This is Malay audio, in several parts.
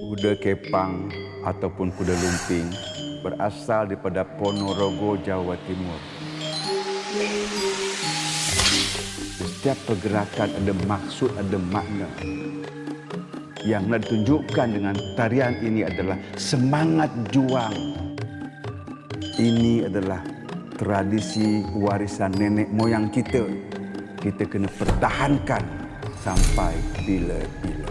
Kuda kepang ataupun kuda lumping berasal daripada Ponorogo, Jawa Timur. Setiap pergerakan ada maksud, ada makna. Yang nak ditunjukkan dengan tarian ini adalah semangat juang. Ini adalah tradisi warisan nenek moyang kita. Kita kena pertahankan sampai bila-bila.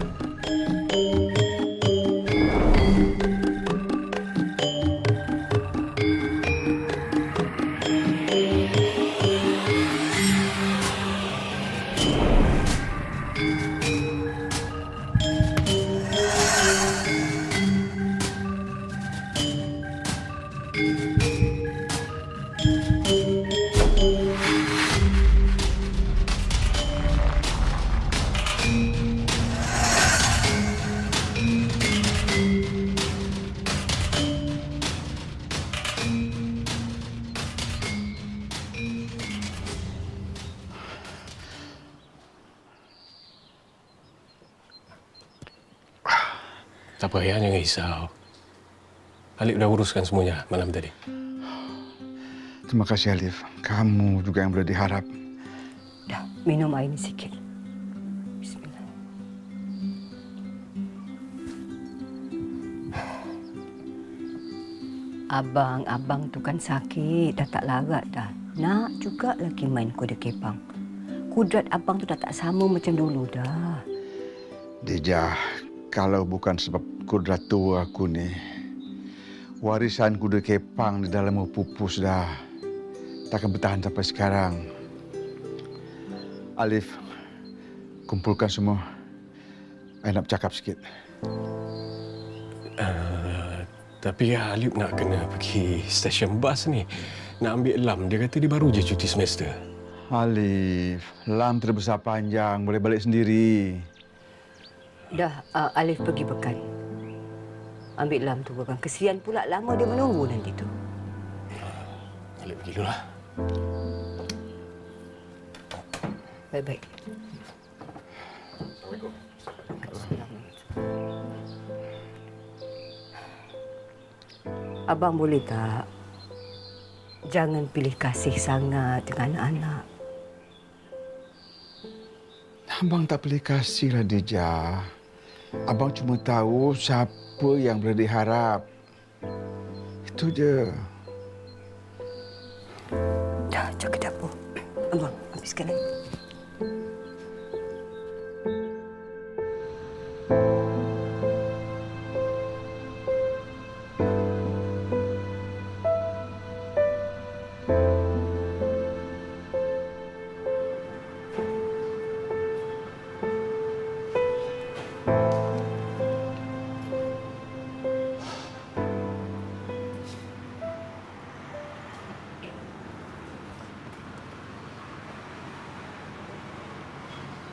Tak payah, jangan risau. Alif dah uruskan semuanya malam tadi. Terima kasih, Alif. Kamu juga yang boleh diharap. Dah, minum air ni sikit. Bismillah. Abang tu kan sakit, dah tak larat dah. Nak juga lagi main kuda kepang. Kudrat abang tu dah tak sama macam dulu dah. Deja, kalau bukan sebab kudrat tua aku ni, warisan kuda kepang di dalam pupus dah takkan bertahan sampai sekarang. Alif, kumpulkan semua. Saya nak bercakap sikit. Tapi Alif nak kena pergi stesen bas ni. Nak ambil Lam. Dia kata dia baru je cuti semester. Alif, Lam terbesar panjang. Boleh balik sendiri. Dah, Alif pergi bekan. Ambil Lam tu bekan. Kesian pula lama dia menunggu nanti tu. Alif pergi dulu lah. Baik-baik. Abang boleh tak? Jangan pilih kasih sangat dengan anak. Abang tak boleh kasihlah, Deja. Abang cuma tahu siapa yang boleh diharap. Itu je. Dah, jaga dapur. Abang, habiskan lagi.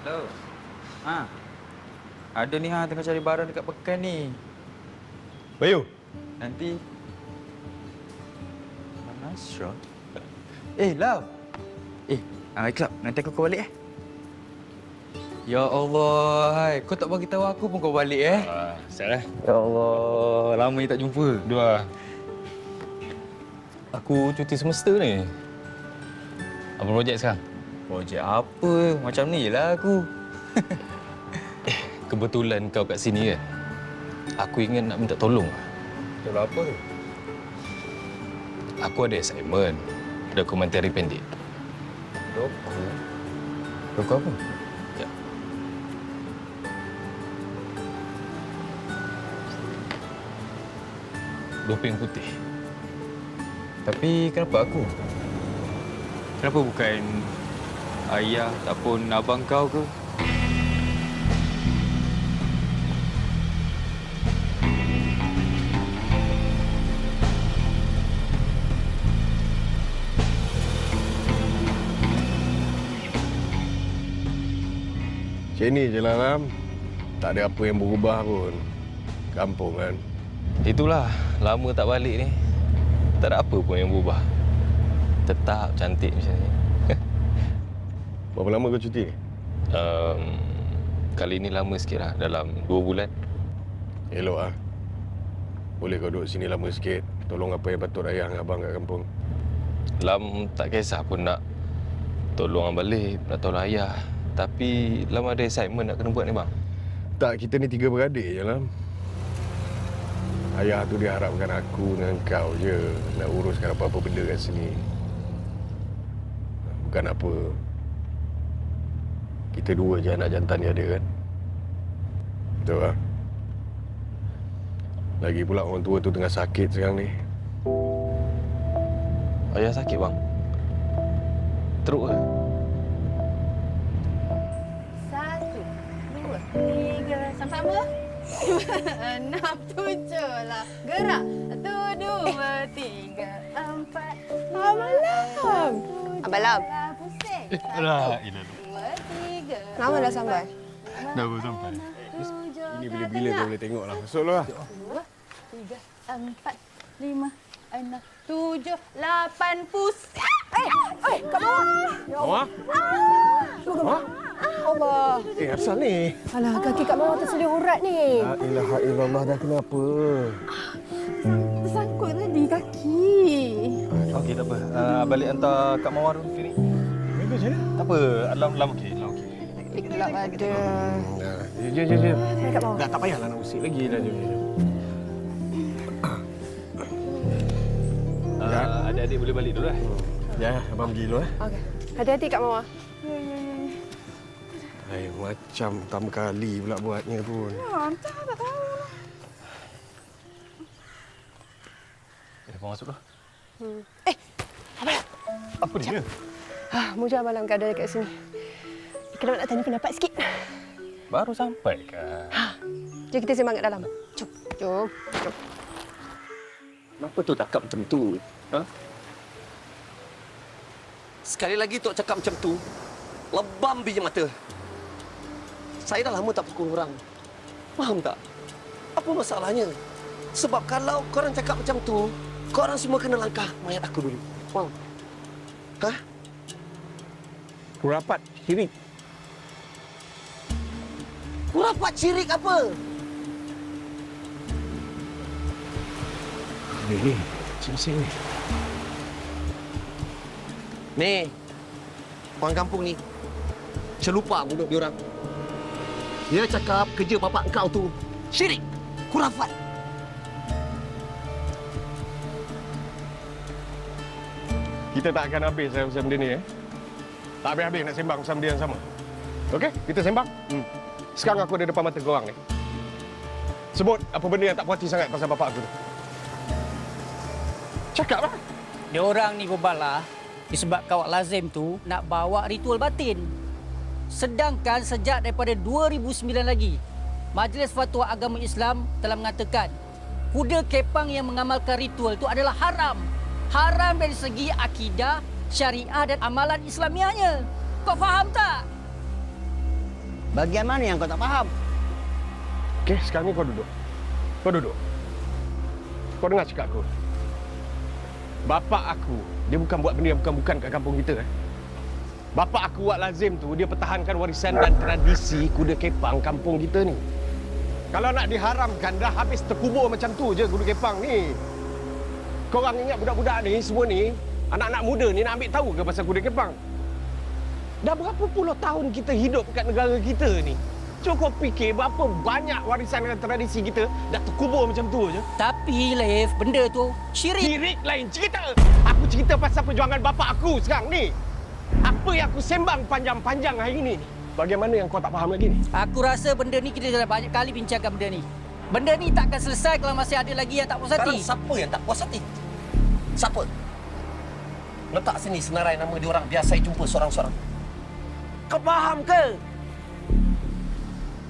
Hello. Ada ni tengah cari barang dekat pekan ni. Bayu. Nanti Nasra. Lau. Iklap, nanti aku balik Ya Allah, hai. Kau tak bagi tahu aku pun kau balik Siap. Ya Allah, lama ni tak jumpa. Dua. Aku cuti semester ni. Apa projek sekarang? Projek apa? Macam ni lah aku. Kebetulan kau kat sini kan? Aku ingat nak minta tolong. Tolong apa tu? Aku ada assignment. Dokumentari pendek. Doku? Doku apa? Ya. Doping putih. Tapi kenapa aku? Kenapa bukan ayah ataupun abang kau ke? Macam ni je lah, Ram. Tak ada apa yang berubah pun. Kampung kan. Itulah, lama tak balik ni. Tak ada apa pun yang berubah. Tetap cantik macam ni. Berapa lama kau cuti ni? kali ni lama sikit lah, dalam 2 bulan. Elok ah. Boleh kau duduk sini lama sikit. Tolong apa yang patut ayah dengan abang kat kampung. Lam tak kisah pun nak tolong abang balik, nak tolong ayah. Tapi Lam ada assignment nak kena buat ni bang. Tak, kita ni 3 beradik je lah. Ayah tu dia harapkan aku dengan kau je nak uruskan apa-apa benda kat sini. Bukan apa. Kita 2 je anak jantan dia ada kan. Betul lah. Lagi pula orang tua tu tengah sakit sekarang ni. Ayah sakit bang? Teruk ke? 1, 2, 3. Sama-sama. 6, 7 lah. Gerak. 1, 2, 3, 4. Abang Lam. Abang Lam. Pusing. Alah, 2, 3. Lama dah sampai? dah baru sampai. Ini bila-bila kau boleh tengok lah. Masuklah. 2, 3, 4, 5, 6, 7, 8. Pusing. Kat bawah. Mama? Mama? Allah. Asal ni? Alah, kaki kat bawah tersedia urat ni. La ilaha illallah, dah kenapa? Tersangkut tadi kaki. Okey, tak apa. Balik hantar Kak Mawar dulu klinik. Bagus je. Tak apa, Lam okey. Gelap ada. Jom. Saya kat bawah. Dah tak payahlah nak usik lagi dah. Jom. Adik-adik boleh balik dulu lah. Ya, abang pergi dulu. Okey. Hati-hati kat bawah. Hai, macam pertama kali pula buatnya pun. Tak tahu. Abang masuk dah. Apa dia? Muja Abang Lam keadaan dekat sini. Kita nak tanya pendapat sikit. Baru sampai kan? Jom kita sembang kat dalam. Jom. Kenapa tu cakap macam tu? Ha? Sekali lagi Tok cakap macam tu, lebam biji mata. Saya dah lama tak pukul orang. Faham tak? Apa masalahnya? Sebab kalau korang cakap macam tu, korang semua kena langkah mayat aku dulu. Faham? Hah? Kurapat syirik. Kurapat syirik apa? Ni, sini. Ni, orang kampung ni, celupa mulut diorang. Dia cakap kerja bapak engkau tu syirik, kurafat. Kita tak akan habis pasal benda ni. Tak habis-habis nak sembang pasal benda yang sama. Okey, kita sembang. Sekarang aku ada depan mata korang ni. Sebut apa benda yang tak puas hati sangat pasal bapak aku tu. Cakap lah. Dia orang ni bebal disebabkan Wak Lazim tu nak bawa ritual batin. Sedangkan sejak daripada 2009 lagi, Majlis Fatwa Agama Islam telah mengatakan kuda kepang yang mengamalkan ritual itu adalah haram. Haram dari segi akidah, syariah dan amalan Islamiahnya. Kau faham tak? Bagian mana yang kau tak faham? Okey, sekarang ni kau duduk. Kau dengar cakap aku. Bapak aku, dia bukan buat benda yang bukan-bukan kat kampung kita. Bapak aku Wak Lazim tu, dia pertahankan warisan dan tradisi kuda kepang kampung kita ni. Kalau nak diharamkan, dah habis terkubur macam tu je kuda kepang ni. Korang ingat budak-budak ni, semua ni, anak-anak muda ni nak ambil tahu ke pasal kuda kepang? Dah berapa puluh tahun kita hidup kat negara kita ni? Cukup fikir berapa banyak warisan dan tradisi kita dah terkubur macam tu je. Tapi, Leif, benda tu syirik. Syirik lain cerita. Aku cerita pasal perjuangan bapak aku sekarang ni. Apa yang aku sembang panjang-panjang hari ini. Bagaimana yang kau tak faham lagi ni? Aku rasa benda ni kita dah banyak kali bincangkan benda ni. Benda ni tak akan selesai kalau masih ada lagi yang tak puas hati. Sekarang siapa yang tak puas hati? Siapa? Letak sini senarai nama diorang biar saya jumpa seorang-seorang. Kau faham ke?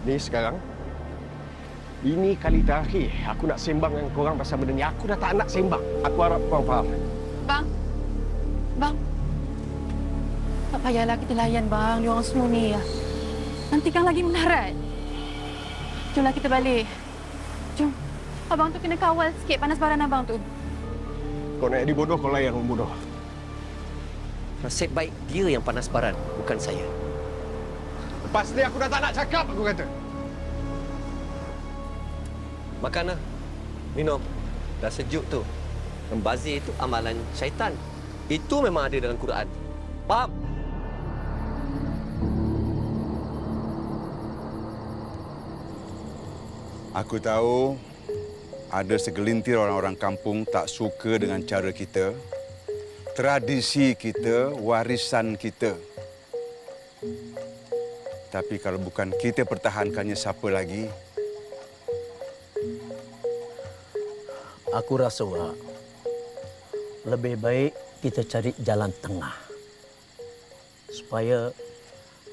Ni sekarang, ini kali terakhir aku nak sembang dengan korang pasal benda ni. Aku dah tak nak sembang. Aku harap korang faham. Bang. Tak payahlah kita layan bang, diorang semua ni. Nanti kan lagi menarat. Jomlah kita balik. Jom. Abang tu kena kawal sikit panas baran abang tu. Kau nak jadi bodoh, kau layan orang bodoh. Nasib baik dia yang panas baran, bukan saya. Lepas ni aku dah tak nak cakap, aku kata. Makanlah. Minum. Dah sejuk tu. Membazir itu amalan syaitan. Itu memang ada dalam Quran. Faham? Aku tahu ada segelintir orang-orang kampung tak suka dengan cara kita, tradisi kita, warisan kita. Tapi kalau bukan kita pertahankannya, siapa lagi? Aku rasa, Wak, lebih baik kita cari jalan tengah. Supaya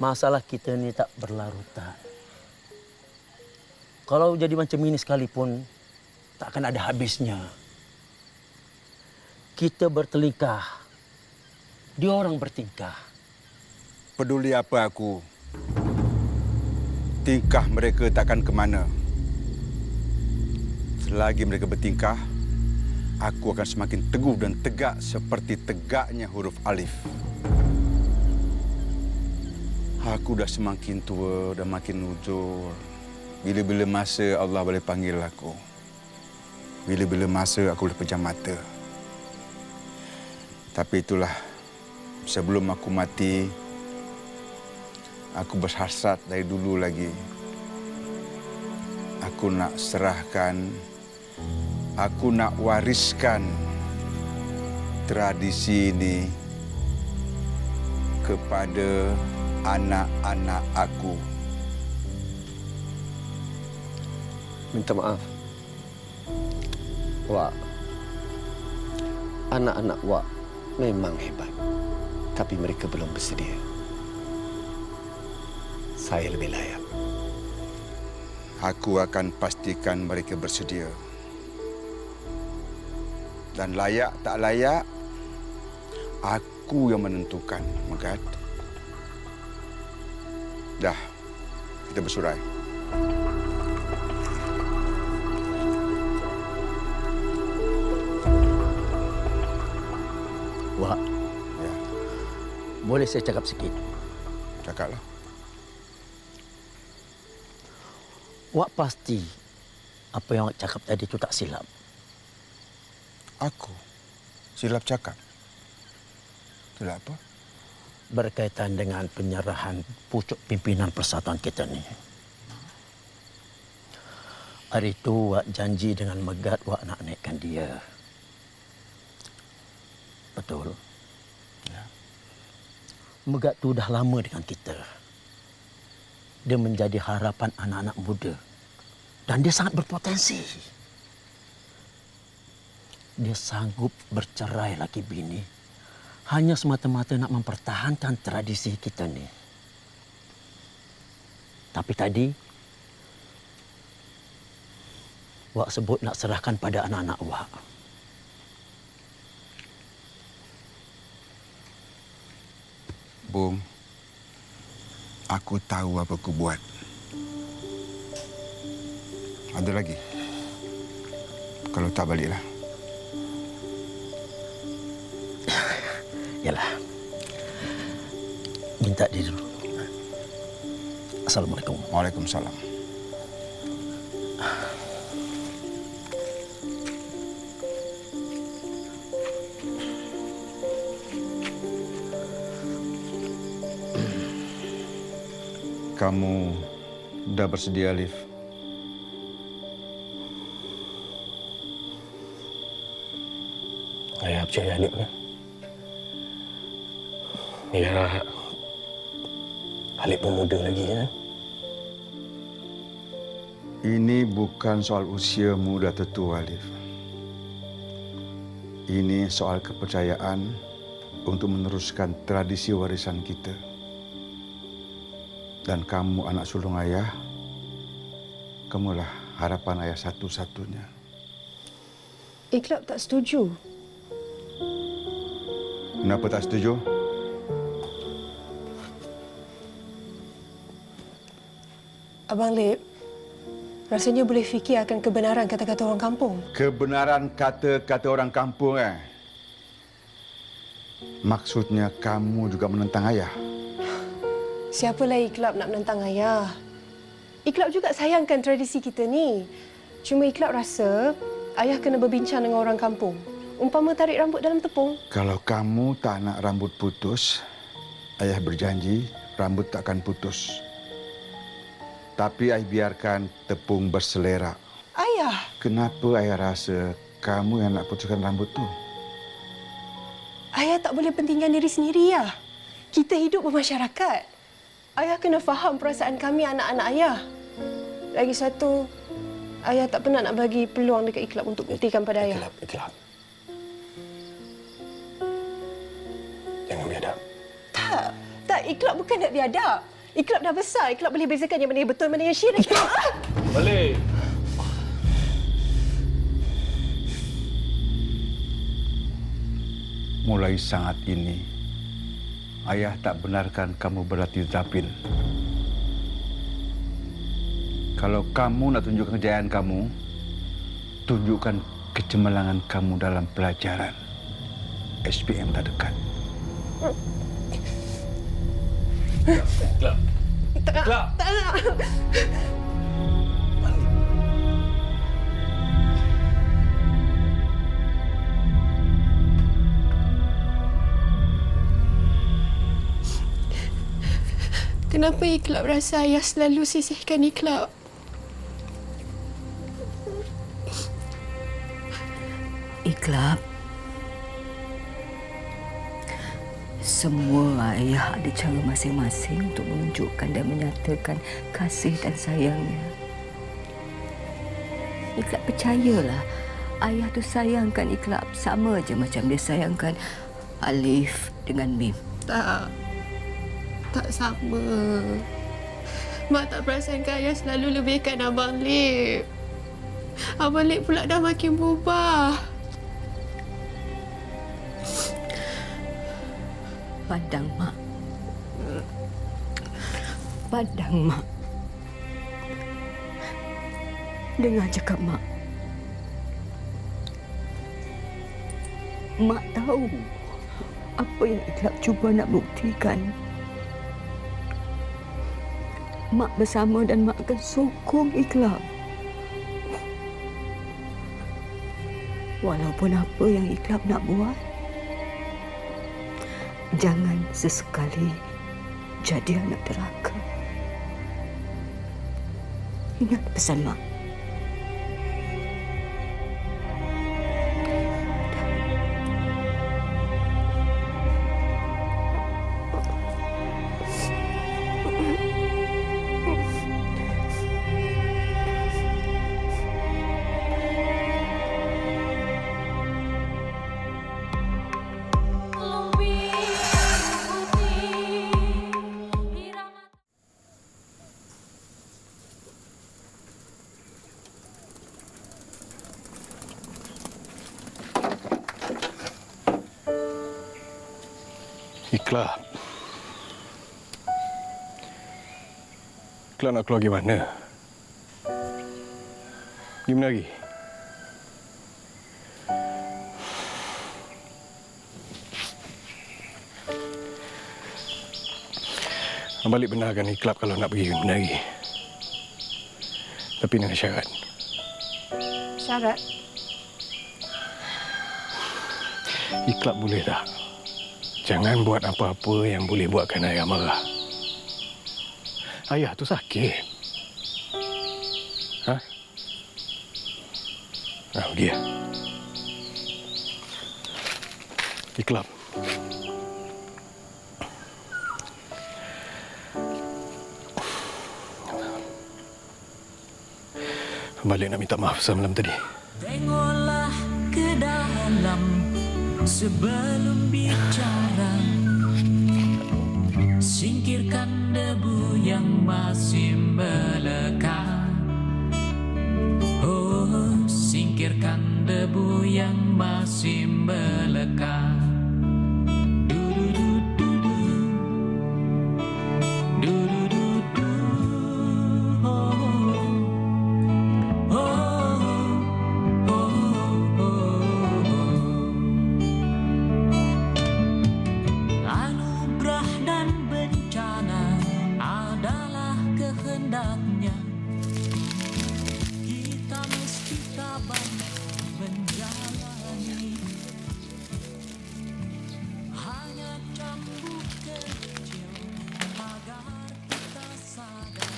masalah kita ni tak berlarutan. Kalau jadi macam ini sekalipun, tak akan ada habisnya. Kita bertelingkah, dia orang bertingkah. Peduli apa aku? Tingkah mereka takkan ke mana. Selagi mereka bertingkah, aku akan semakin teguh dan tegak seperti tegaknya huruf alif. Aku dah semakin tua dan makin uzur. Bila-bila masa Allah boleh panggil aku. Bila-bila masa aku boleh pejam mata. Tapi itulah, sebelum aku mati, aku berhasrat dari dulu lagi. Aku nak serahkan, aku nak wariskan tradisi ini kepada anak-anak aku. Minta maaf. Wak, anak-anak Wak memang hebat. Tapi mereka belum bersedia. Saya lebih layak. Aku akan pastikan mereka bersedia. Dan layak tak layak, aku yang menentukan, Megat. Dah, kita bersurai. Wak, ya. Boleh saya cakap sikit? Cakaplah. Wak pasti apa yang Wak cakap tadi itu tak silap. Aku? Silap cakap? Silap apa? Berkaitan dengan penyerahan pucuk pimpinan persatuan kita ni. Hari itu Wak janji dengan Megat Wak nak naikkan dia. Betul. Ya. Megat tu dah lama dengan kita. Dia menjadi harapan anak-anak muda. Dan dia sangat berpotensi. Dia sanggup bercerai laki bini hanya semata-mata nak mempertahankan tradisi kita ni. Tapi tadi, Wak sebut nak serahkan pada anak-anak Wak. Bung, aku tahu apa aku buat. Ada lagi? Kalau tak, baliklah. Yalah. Minta dia dulu. Assalamualaikum. Waalaikumsalam. Kamu dah bersedia, Alif? Saya percaya Alif kan? Ya, Alif pun muda lagi kan? Ini bukan soal usia muda atau tua, Alif. Ini soal kepercayaan untuk meneruskan tradisi warisan kita. Dan kamu anak sulung ayah, kamulah harapan ayah satu-satunya. Iqlab tak setuju. Kenapa tak setuju? Abang Lip, rasanya boleh fikir akan kebenaran kata-kata orang kampung. Kebenaran kata-kata orang kampung, Maksudnya kamu juga menentang ayah? Siapalah Iklab nak menentang ayah? Iklab juga sayangkan tradisi kita ni. Cuma Iklab rasa ayah kena berbincang dengan orang kampung. Umpama tarik rambut dalam tepung. Kalau kamu tak nak rambut putus, ayah berjanji rambut takkan putus. Tapi ayah biarkan tepung berselerak. Ayah! Kenapa ayah rasa kamu yang nak putuskan rambut tu? Ayah tak boleh pentingkan diri sendiri, ya. Kita hidup bermasyarakat. Ayah kena faham perasaan kami anak-anak ayah. Lagi satu, ayah tak pernah nak bagi peluang dekat Iklab untuk buktikan pada ayah. Iklab. Jangan biadab. Tak. Iklab bukan nak biadab. Iklab dah besar. Iklab boleh bezakan yang mana yang betul, mana yang syirik. Balik. Mulai saat ini, ayah tak benarkan kamu berlatih zapin. Kalau kamu nak tunjukkan kejayaan kamu, tunjukkan kecemerlangan kamu dalam pelajaran. SPM terdekat. Iklab. Tak nak. Kenapa Iklab rasa ayah selalu sisihkan Iklab? Iklab, semua ayah ada cara masing-masing untuk menunjukkan dan menyatakan kasih dan sayangnya. Iklab percayalah, ayah tu sayangkan Iklab sama aja macam dia sayangkan Alif dengan Mim. Tak sama. Mak tak perasankan ayah selalu lebihkan Abang Lip. Abang Lip pula dah makin berubah. Pandang Mak. Pandang Mak. Dengar cakap Mak. Mak tahu apa yang Iklab cuba nak buktikan. Mak bersama dan Mak akan sokong Iklab. Walaupun apa yang Iklab nak buat, jangan sesekali jadi anak deraka. Ingat pesan Mak. Iklab. Iklab nak keluar pergi mana? Pergi mana lagi? Abang balik benarkan Iklab kalau nak pergi mana lagi. Tapi dengan syarat. Syarat? Iklab boleh tak? Jangan buat apa-apa yang boleh buatkan ayah marah. Ayah tu sakit. Ha? Pergi ya. Iklab. Balik nak minta maaf semalam tadi. Tengoklah ke dalam sebelum bicara. Singkirkan debu yang masih melekat. Oh, singkirkan debu yang masih melekat. hendaknya kita mesti tabah menjalani. Hanya cambuk kecil agar kita sadar.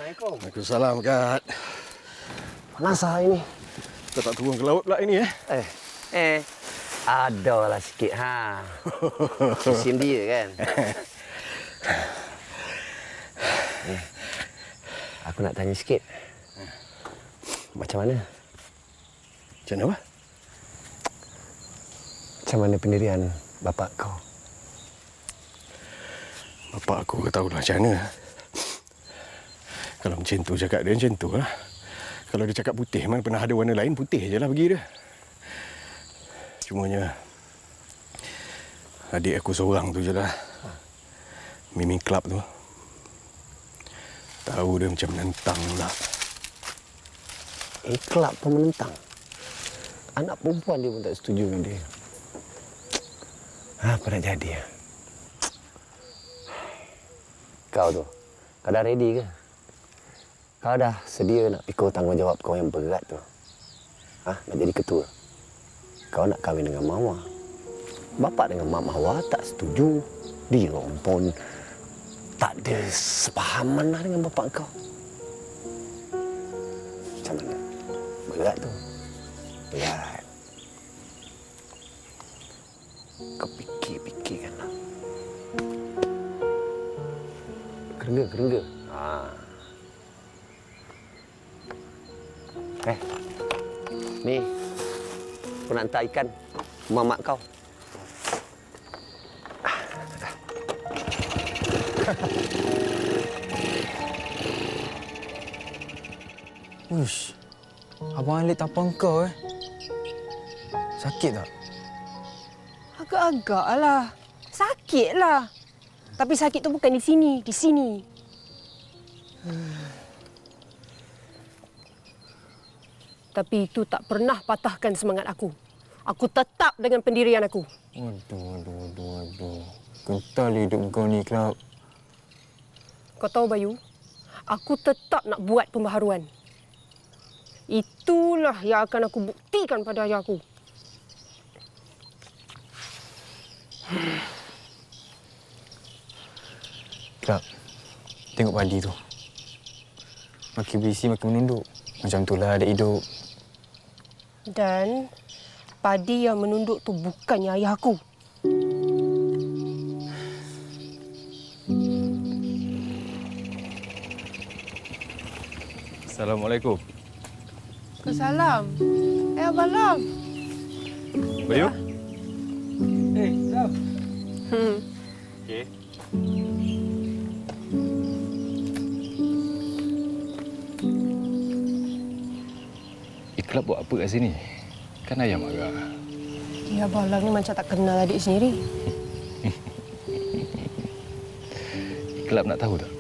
Assalamualaikum. Waalaikumsalam, Kat. Panas hari ni. Kau tak turun ke laut pula ini, Adalah sikit, ha. Musim dia kan. Aku nak tanya sikit. Macam mana? Macam mana apa? Macam mana pendirian bapak kau? Bapak aku ke tahulah macam mana. Kalau macam tu cakap dia macam tu lah. Kalau dia cakap putih, mana pernah ada warna lain, putih je lah bagi dia. Cumanya adik aku seorang tu je lah. Miming Club tu. Tahu dia macam menentang pula. Club pun menentang. Anak perempuan dia pun tak setuju dengan dia. Apa nak jadi? Kau tu, kau dah ready ke? Kau dah sedia nak pikul tanggungjawab kau yang berat tu? Nak jadi ketua? Kau nak kahwin dengan Mama. Bapak dengan Mak Mawar tak setuju. Dia pun tak ada sepahaman lah dengan bapak kau. Macam mana? Berat tu. Berat. Kau fikir-fikirkanlah. Kerengga. Ni, aku nak hantar ikan rumah mak kau. Uish, Abang Alik tapang kau Sakit tak? Agak-agak lah. Sakit lah. Tapi sakit tu bukan di sini. Di sini. Tapi itu tak pernah patahkan semangat aku. Aku tetap dengan pendirian aku. Aduh. Kental hidup kau ni, Club. Kau tahu, Bayu, aku tetap nak buat pembaharuan. Itulah yang akan aku buktikan pada ayah aku. Club, tengok padi tu. Makin berisi, makin menunduk. Macam itulah adik hidup. Dan padi yang menunduk tu bukannya ayah aku. Assalamualaikum. Kesalam. Abang Lam. Bayu? Lam. Okey. Iklab buat apa kat sini? Kan ayah marah. Ya, Abang Lam ni macam tak kenal adik sendiri. Iklab nak tahu tak?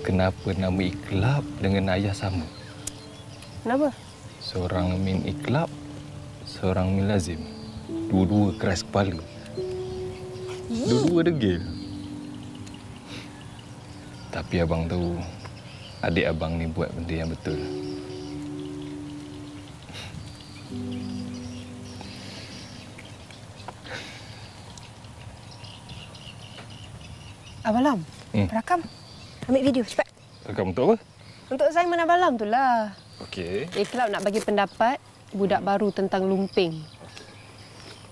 Kenapa nama Iklab dengan ayah sama? Kenapa? Seorang min Iklab, seorang min Lazim. Dua-dua keras kepala. Dua-dua degil. Tapi abang tahu, adik abang ni buat benda yang betul. Abang Lam, rakam. Ambil video, cepat. Rekam untuk apa? Untuk Simon Abang Lam tu lah. Okey. Iklab nak bagi pendapat budak baru tentang lumping.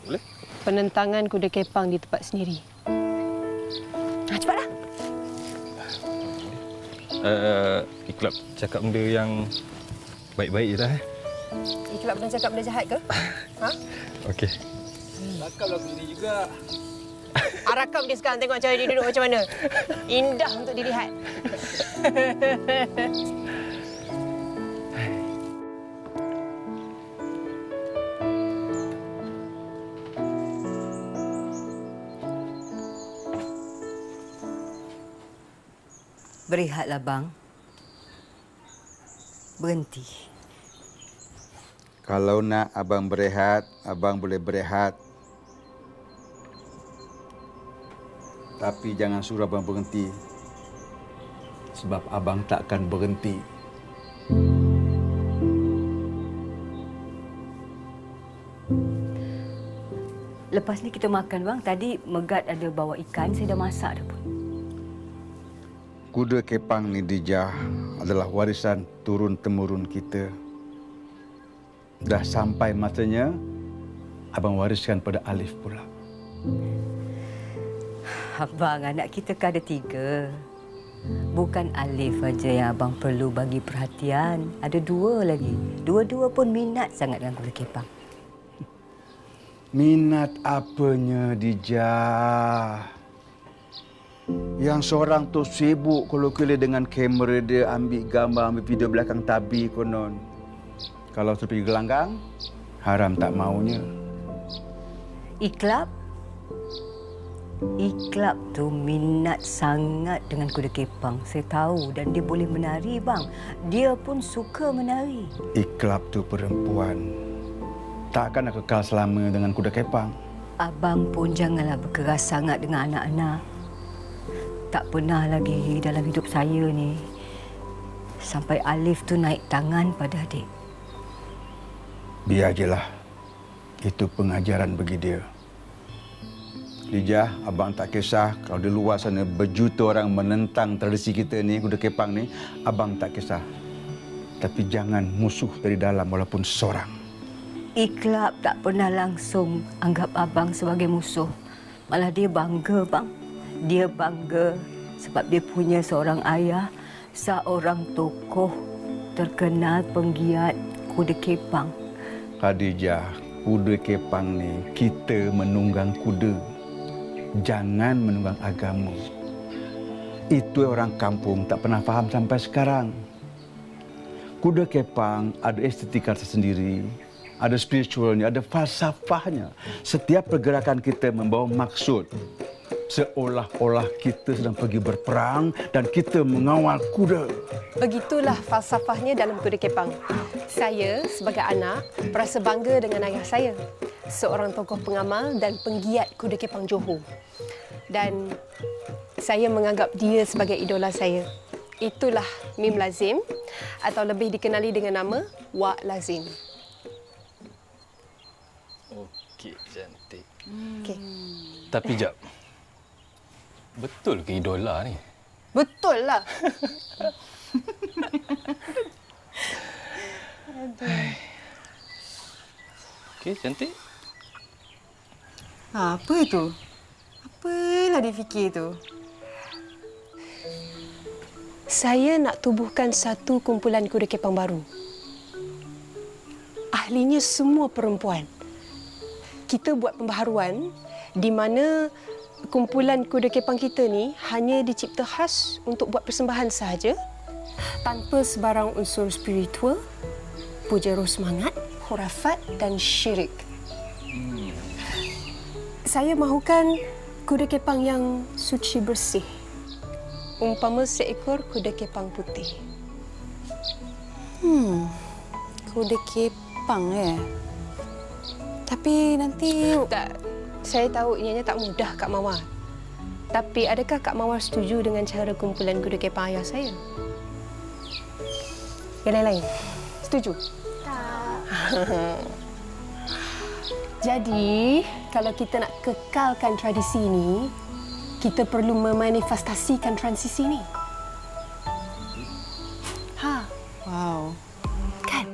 Boleh? Penentangan kuda kepang di tempat sendiri. Cepatlah. Iklab cakap benda yang baik-baik je lah. Iklab pernah cakap benda jahat ke? Okey. Rakam lagu ini juga. Rakam dia sekarang, tengok cara dia duduk macam mana. Indah untuk dilihat. Berehatlah, bang. Berhenti. Kalau nak abang berehat, abang boleh berehat. Tapi jangan suruh abang berhenti. Sebab abang takkan berhenti. Lepas ni kita makan, bang. Tadi Megat ada bawa ikan, saya dah masak dah pun. Kuda kepang ni, Dijah, adalah warisan turun-temurun kita. Dah sampai masanya, abang wariskan pada Alif pula. Abang, anak kita kan ada 3. Bukan Alif aja yang abang perlu bagi perhatian. Ada 2 lagi. Dua-dua pun minat sangat dengan kuda kepang. Minat apanya, Dijah? Yang seorang tu sibuk kalau-kalau dengan kamera dia, ambil gambar, ambil video belakang tabi konon. Kalau pergi gelanggang, haram tak maunya. Iklab tu minat sangat dengan kuda kepang. Saya tahu dan dia boleh menari, bang. Dia pun suka menari. Iklab tu perempuan. Takkan nak kekal selama dengan kuda kepang. Abang pun janganlah berkeras sangat dengan anak-anak. Tak pernah lagi dalam hidup saya ni sampai Alif tu naik tangan pada adik. Biar je lah. Itu pengajaran bagi dia. Dijah, abang tak kisah kalau di luar sana berjuta orang menentang tradisi kita ni, kuda kepang ni, abang tak kisah. Tapi jangan musuh dari dalam walaupun seorang. Iklab tak pernah langsung anggap abang sebagai musuh. Malah dia bangga, bang. Dia bangga sebab dia punya seorang ayah, seorang tokoh terkenal penggiat kuda kepang. Khadijah, kuda kepang ni kita menunggang kuda. Jangan menunggang agama. Itu orang kampung tak pernah faham sampai sekarang. Kuda kepang ada estetika tersendiri, ada spiritualnya, ada falsafahnya. Setiap pergerakan kita membawa maksud. Seolah-olah kita sedang pergi berperang dan kita mengawal kuda. Begitulah falsafahnya dalam kuda kepang. Saya sebagai anak merasa bangga dengan ayah saya, seorang tokoh pengamal dan penggiat kuda kepang Johor. Dan saya menganggap dia sebagai idola saya. Itulah Mim Lazim atau lebih dikenali dengan nama Wak Lazim. Okey, cantik. Okey. Tapi jap. Betul ke idola ni? Betul lah. Okey, cantik. Apa tu? Apalah dia fikir tu? Saya nak tubuhkan satu kumpulan kuda kepang baru. Ahlinya semua perempuan. Kita buat pembaharuan di mana kumpulan kuda kepang kita ni hanya dicipta khas untuk buat persembahan sahaja, tanpa sebarang unsur spiritual, puja roh semangat, khurafat dan syirik. Saya mahukan kuda kepang yang suci bersih. Umpama seekor kuda kepang putih. Kuda kepang Tapi nanti... Tak, saya tahu ianya tak mudah, Kak Mawar. Tapi adakah Kak Mawar setuju dengan cara kumpulan kuda kepang ayah saya? Yang lain-lain? Setuju? Tak. Jadi, kalau kita nak kekalkan tradisi ini, kita perlu memanifestasikan transisi ini. Wow. Kan?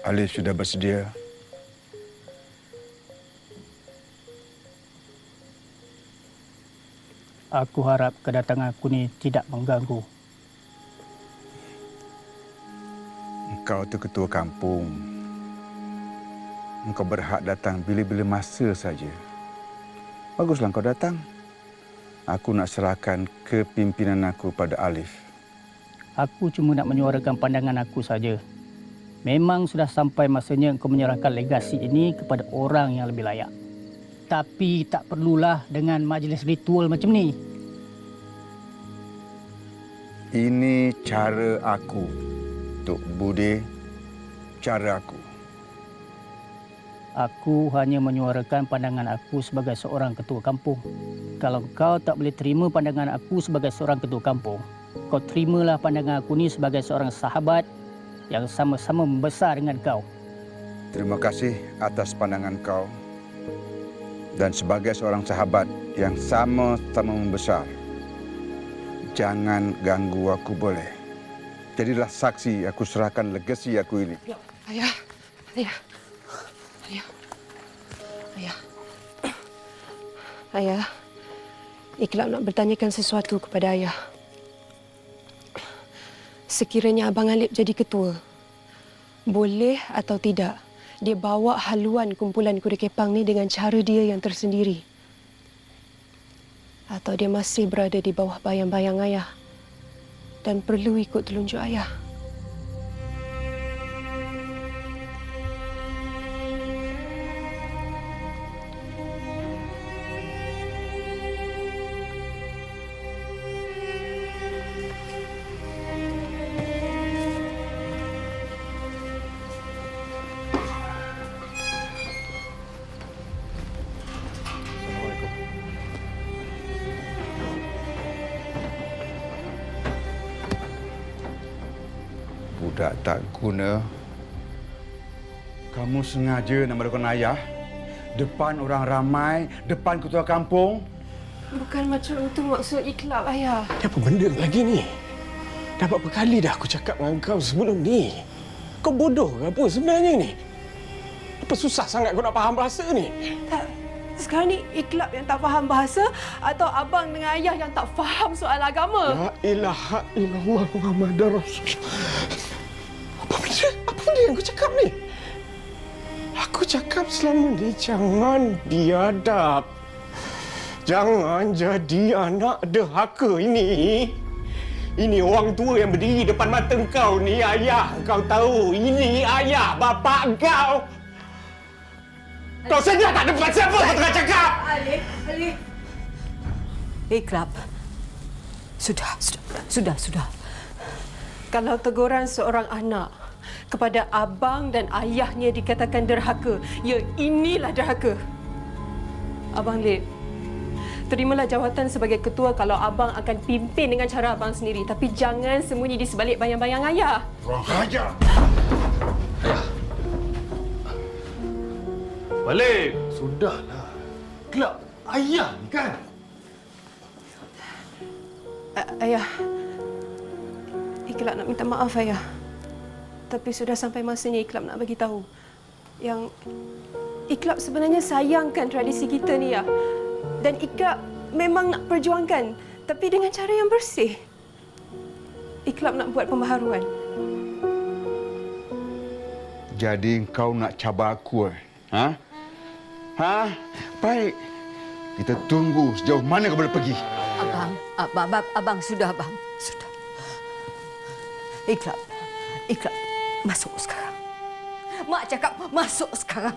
Alif sudah bersedia. Aku harap kedatangan aku ni tidak mengganggu. Engkau tu ketua kampung. Engkau berhak datang bila-bila masa saja. Baguslah engkau datang. Aku nak serahkan kepimpinan aku pada Alif. Aku cuma nak menyuarakan pandangan aku saja. Memang sudah sampai masanya engkau menyerahkan legasi ini kepada orang yang lebih layak. Tapi tak perlulah dengan majlis ritual macam ni. Ini cara aku, Tok Bude. Cara aku. Aku hanya menyuarakan pandangan aku sebagai seorang ketua kampung. Kalau kau tak boleh terima pandangan aku sebagai seorang ketua kampung, kau terimalah pandangan aku ni sebagai seorang sahabat yang sama-sama membesar dengan kau. Terima kasih atas pandangan kau. Dan sebagai seorang sahabat yang sama-sama membesar, jangan ganggu aku, boleh? Jadilah saksi, aku serahkan legasi aku ini. Ayah. Ayah, Iklap nak bertanyakan sesuatu kepada ayah. Sekiranya Abang Alip jadi ketua, boleh atau tidak dia bawa haluan kumpulan kuda kepang ni dengan cara dia yang tersendiri? Atau dia masih berada di bawah bayang-bayang ayah dan perlu ikut telunjuk ayah? Budak tak guna. Kamu sengaja nak merugikan ayah? Depan orang ramai, depan ketua kampung? Bukan macam itu maksud Iklap, ayah. Apa benda lagi ni? Dah berapa kali dah aku cakap dengan kau sebelum ni? Kau bodoh ke apa sebenarnya ni? Apa susah sangat kau nak faham bahasa ni? Tak. Sekarang ni Iklap yang tak faham bahasa atau abang dengan ayah yang tak faham soal agama? La ilaha illallah Muhammadar Rasulullah. Apa benda yang kau cakap ni? Aku cakap selama ni jangan biadab. Jangan jadi anak derhaka ini. Ini orang tua yang berdiri depan mata kau ni, ayah. Kau tahu, ini ayah, bapa kau. Kau sedar tak depan siapa kau tengah cakap? Alif. Iklap. Sudah. Kalau teguran seorang anak kepada abang dan ayahnya dikatakan derhaka, ya inilah derhaka. Abang Lip, terimalah jawatan sebagai ketua kalau abang akan pimpin dengan cara abang sendiri. Tapi jangan sembunyi di sebalik bayang-bayang ayah. Kurang ajar. Ayah. Balik. Sudahlah. Kelab ayah ni kan? Ayah, Iklap nak minta maaf, ayah. Tapi sudah sampai masanya Iklap nak bagi tahu yang Iklap sebenarnya sayangkan tradisi kita ni, ya. Dan Iklap memang nak perjuangkan, tapi dengan cara yang bersih. Iklap nak buat pembaharuan. Jadi kau nak cabar aku, ha? Baik. Kita tunggu sejauh mana kau boleh pergi. Abang, sudah. Iklap. Masuk sekarang. Mak cakap masuk sekarang.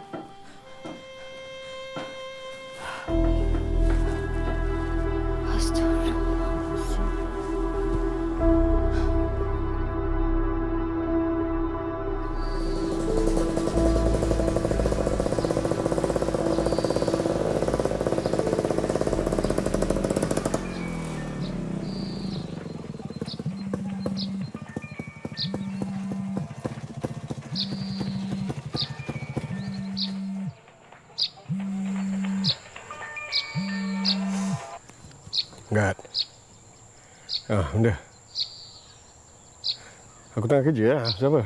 Gad. Benda. Aku tengah kerja lah. Siapa?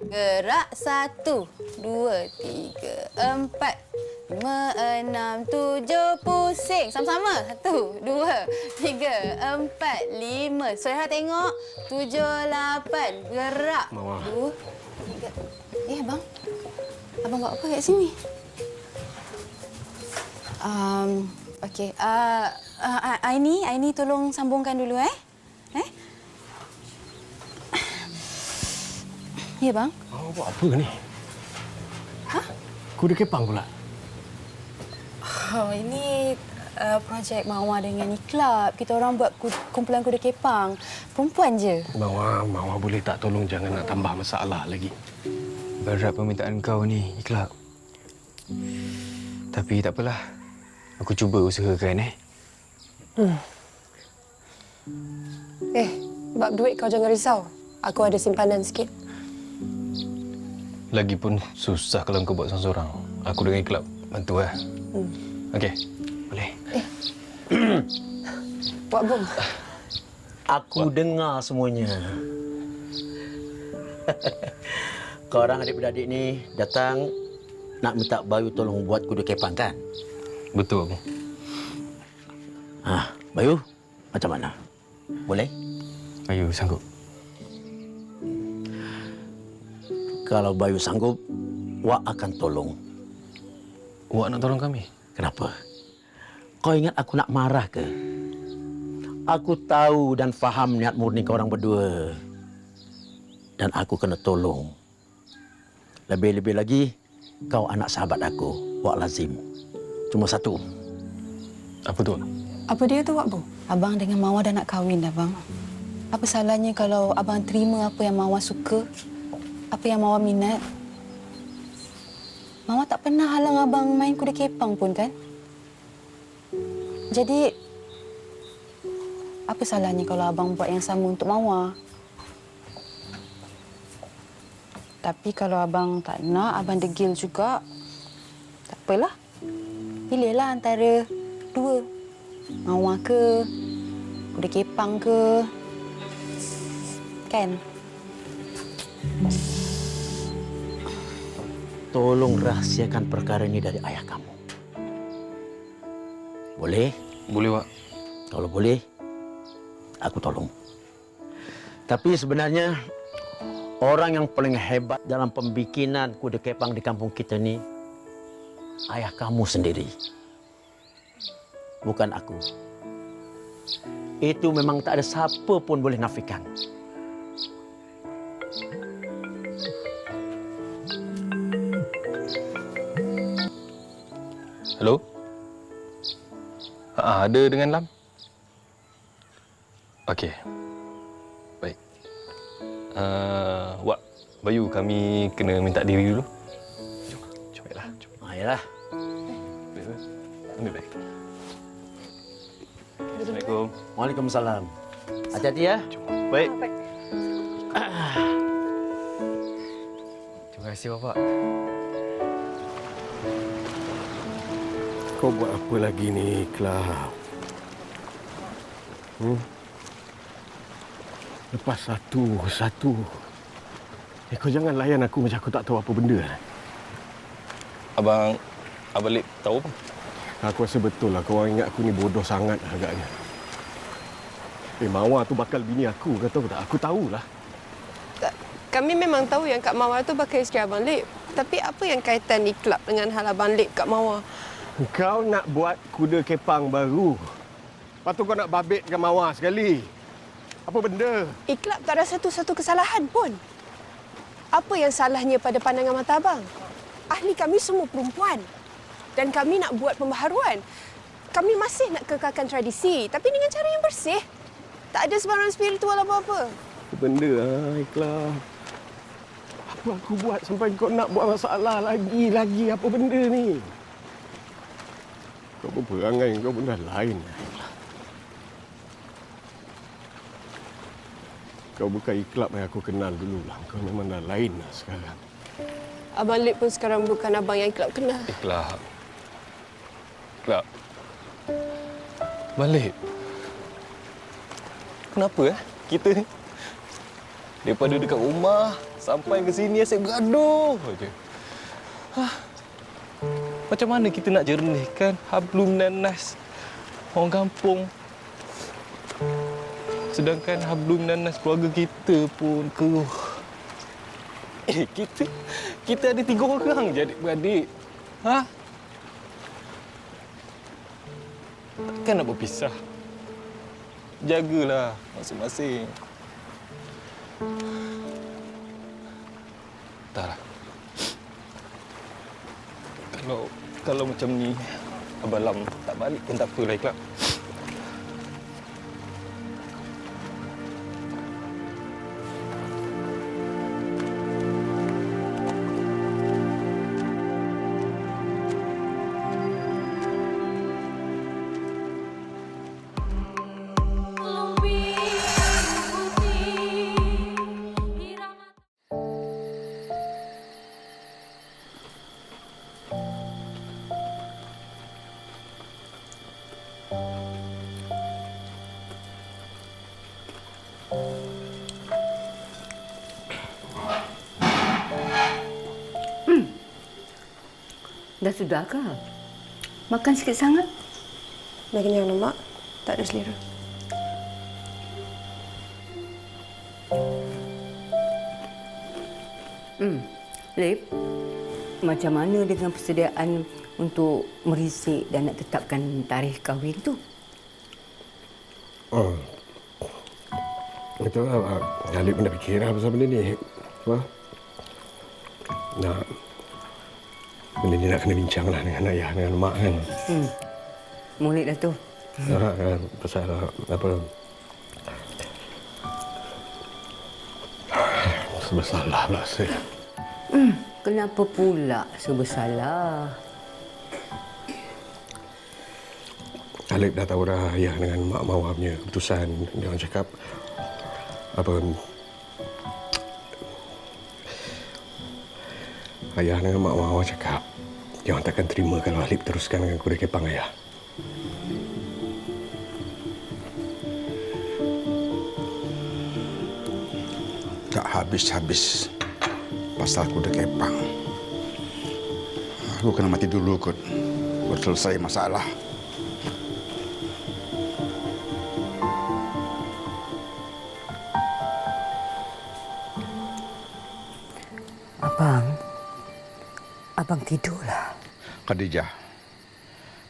Gerak 1, 2, 3, 4, 5, 6, 7, pusing. Sama-sama. 1, 2, 3, 4, 5. Soleha tengok. 7, 8. Gerak. 2. Abang. Abang buat apa kat sini? Okey. Aini tolong sambungkan dulu Ya, bang. Awak buat apa ni? Kuda kepang pula. Oh, ini projek Mawar dengan Iklab. Kita orang buat kumpulan kuda kepang. Perempuan je. Mawar boleh tak tolong jangan nak tambah masalah lagi. Berat permintaan kau ni, Iklab. Tapi tak apalah. Aku cuba usahakan, Bab duit kau jangan risau. Aku ada simpanan sikit. Lagipun susah kalau kau buat seorang-seorang. Aku dengan Iklab bantu Okey. Boleh. Buat bom. Aku dengar semuanya. Korang adik-beradik ni datang nak minta Bayu tolong buat kuda kepang kan? Betul, Abang. Bayu, macam mana? Boleh? Bayu sanggup. Kalau Bayu sanggup, Wak akan tolong. Wak nak tolong kami? Kenapa? Kau ingat aku nak marah ke? Aku tahu dan faham niat murni korang berdua. Dan aku kena tolong. Lebih-lebih lagi, kau anak sahabat aku, Wak Lazim. Cuma satu. Apa tu? Apa dia tu, Wak Bu? Abang dengan Mawar dah nak kahwin dah, bang. Apa salahnya kalau abang terima apa yang Mawar suka? Apa yang Mawar minat? Mawar tak pernah halang abang main kuda kepang pun, kan? Jadi, apa salahnya kalau abang buat yang sama untuk Mawar? Tapi kalau abang tak nak, abang degil juga, tak apalah. Pilihlah antara dua. Mawar ke, kuda kepang ke, kan? Tolong rahsiakan perkara ini dari ayah kamu. Boleh? Boleh, Wak. Kalau boleh, aku tolong. Tapi sebenarnya, orang yang paling hebat dalam pembikinan kuda kepang di kampung kita ni, ayah kamu sendiri. Bukan aku. Itu memang tak ada siapa pun boleh nafikan. Hello? Ada dengan Lam? Okey. Baik. Wak, Bayu, kami kena minta diri dulu. Jom baiklah. Ayolah. Ambil baik. Assalamualaikum. Waalaikumsalam. Hati-hati ya. Baik. Terima kasih, Bapak. Kau buat apa lagi ni, Iklab? Lepas satu. Kau jangan layan aku macam aku tak tahu apa benda. Abang Lip tahu apa? Aku rasa betul lah kau orang ingat aku ni bodoh sangat agaknya. Mawar tu bakal bini aku, kau tahu tak? Aku tahulah. Kami memang tahu yang Kak Mawar tu bakal isteri Abang Lip. Tapi apa yang kaitan Iklab dengan hal Abang Lip Kak Mawar? Kau nak buat kuda kepang baru. Lepas tu kau nak babitkan Mawar sekali. Apa benda? Iklab tak ada satu-satu kesalahan pun. Apa yang salahnya pada pandangan mata abang? Ahli kami semua perempuan. Dan kami nak buat pembaharuan. Kami masih nak kekalkan tradisi. Tapi dengan cara yang bersih. Tak ada sebarang spiritual apa-apa. Apa benda, Iklab? Apa aku buat sampai kau nak buat masalah lagi? Apa benda ni? Kau pun perangai kau pun dah lain. Kau bukan Iklab yang aku kenal dulu lah. Kau memang dah lain lah sekarang. Abang Lip pun sekarang bukan abang yang Iklab kenal. Iklab. Balik. Kenapa kita ni? Daripada dekat rumah sampai ke sini asyik bergaduh aje. Macam mana kita nak jernihkan hablum nanas orang kampung? Sedangkan hablum nanas keluarga kita pun keruh. kita ada 3 orang je adik-beradik. Ha? Takkan nak berpisah. Jagalah masing-masing. Entahlah. Kalau macam ni, Abang Lam tak balik pun tak apalah, Iqlab. Dah sudah ke? Makan sikit sangat. Dah kenyang dah, Mak. Tak ada selera. Lip, macam mana dengan persediaan untuk merisik dan nak tetapkan tarikh kahwin tu? Oh. Itu lah. Alip pun dah fikir lah pasal benda ni. Apa? Benda ni nak kena bincang lah dengan ayah, dengan mak kan. Mulik dah tu. Kan, pasal apa? Bersalah pula saya. Kenapa pula bersalah? Alip dah tahu dah ayah dengan mak Mawar punya keputusan. Dia orang cakap apa? Ayah dengan mak Mawar cakap dia orang takkan terima kalau Alip teruskan dengan kuda kepang ayah. Tak habis-habis pasal kuda kepang. Aku kena mati dulu kot. Buat selesai masalah. Abang tidurlah. Khadijah,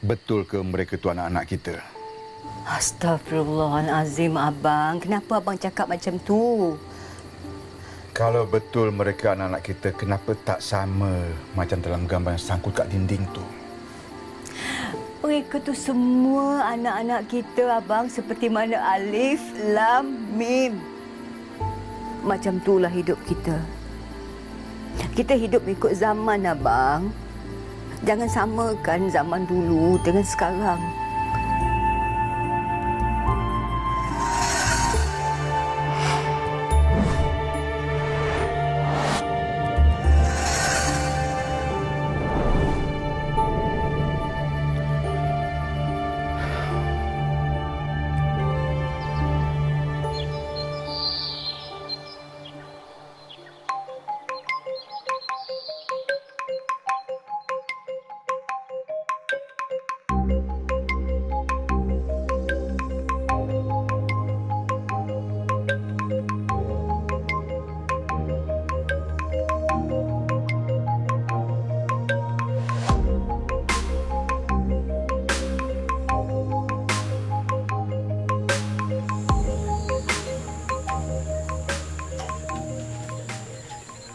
betul ke mereka tu anak-anak kita? Astaghfirullahalazim, Abang. Kenapa Abang cakap macam tu? Kalau betul mereka anak-anak kita, kenapa tak sama macam dalam gambar yang sangkut kat dinding tu? Mereka tu semua anak-anak kita, Abang. Seperti mana Alif, Lam, Mim. Macam itulah hidup kita. Kita hidup ikut zaman, Abang. Jangan samakan zaman dulu dengan sekarang.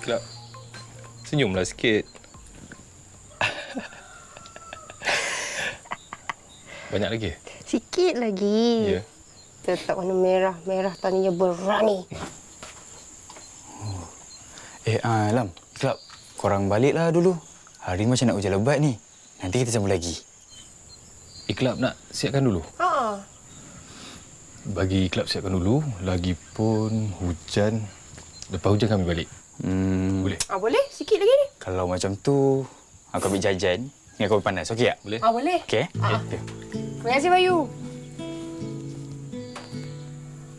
Iqlab, senyumlah sikit. Banyak lagi? Sikit lagi. Ya. Tetap warna merah. Merah tandanya berani. Lam, Iqlab, korang baliklah dulu. Hari macam nak hujan lebat ni. Nanti kita sambung lagi. Iqlab nak siapkan dulu? Ha. Bagi Iqlab siapkan dulu. Lagipun hujan. Lepas hujan kami balik. Boleh? Boleh. Sikit lagi ni. Kalau macam tu, aku ambil jajan dengan kopi panas. Okey tak? Boleh. Boleh. Okey? Terima kasih, Bayu.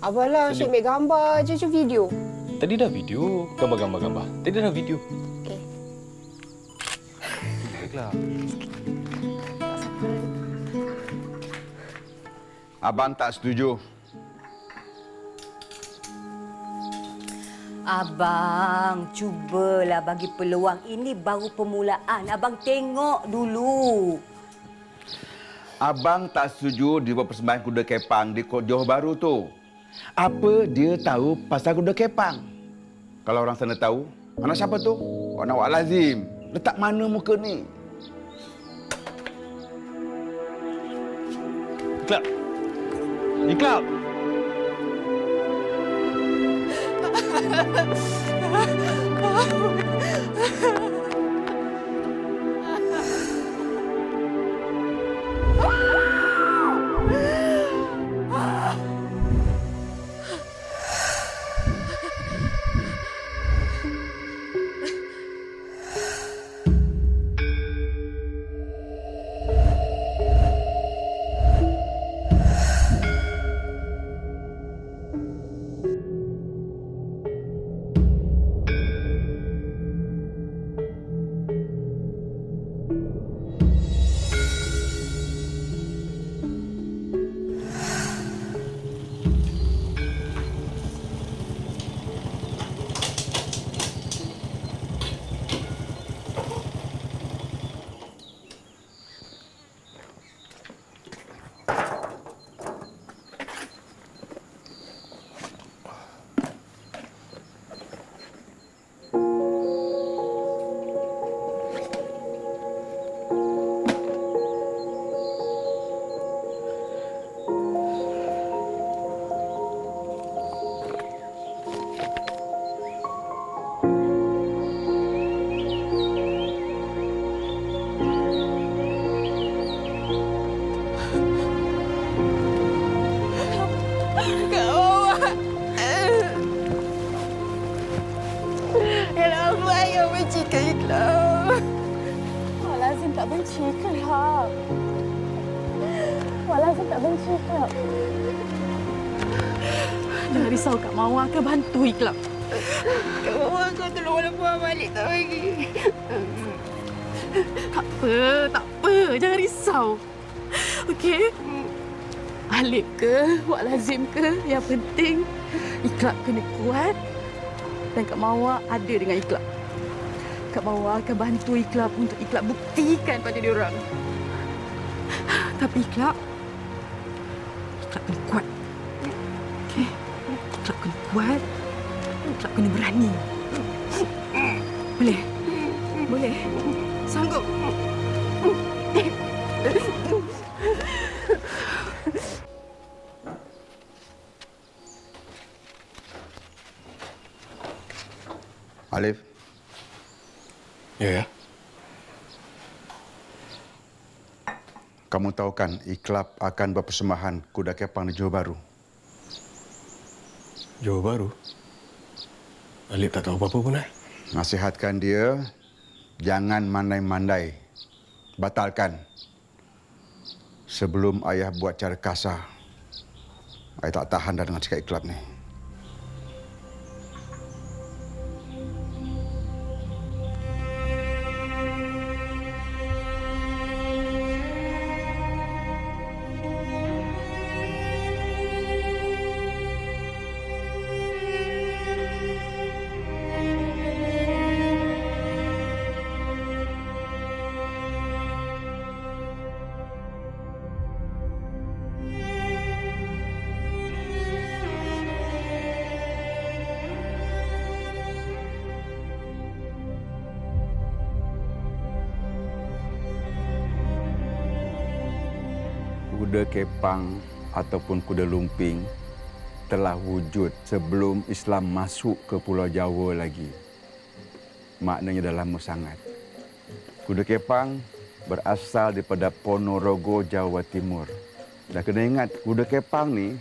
Abalah, asyik ambil gambar je macam video. Tadi dah video. Gambar. Tadi dah video. Okey. Baiklah. Abang tak setuju. Abang, cubalah bagi peluang. Ini baru permulaan. Abang tengok dulu. Abang tak setuju dia buat persembahan kuda kepang di Johor Bahru tu. Apa dia tahu pasal kuda kepang? Kalau orang sana tahu, anak siapa tu? Anak Wak Lazim. Letak mana muka ni? Iklap. Iklap. Jangan risau, Kak Mawar akan bantu Iklap. Kak Mawar akan tolong Wala Puan balik tak lagi. Tak apa. Jangan risau. Okey? Alif ke, Wak Lazim ke, yang penting Iklap kena kuat dan Kak Mawar ada dengan Iklap. Kak Mawar akan bantu Iklap untuk Iklap buktikan pada diorang. Tapi Iklap kena kuat. Okey? Iklap kena kuat. Iklap kena berani. Boleh? Boleh? Sanggup? Alif. Ya. Kamu tahu kan Iklap akan berpersembahan kuda kepang di Johor Bahru. Johor Bahru? Alif tak tahu apa-apa pun, Nasihatkan dia, jangan mandai-mandai. Batalkan. Sebelum ayah buat cara kasar, ayah tak tahan dah dengan cakap Iklap ni. Kuda kepang ataupun kuda lumping telah wujud sebelum Islam masuk ke Pulau Jawa lagi. Maknanya dah lama sangat. Kuda kepang berasal daripada Ponorogo, Jawa Timur. Dah kena ingat, kuda kepang ni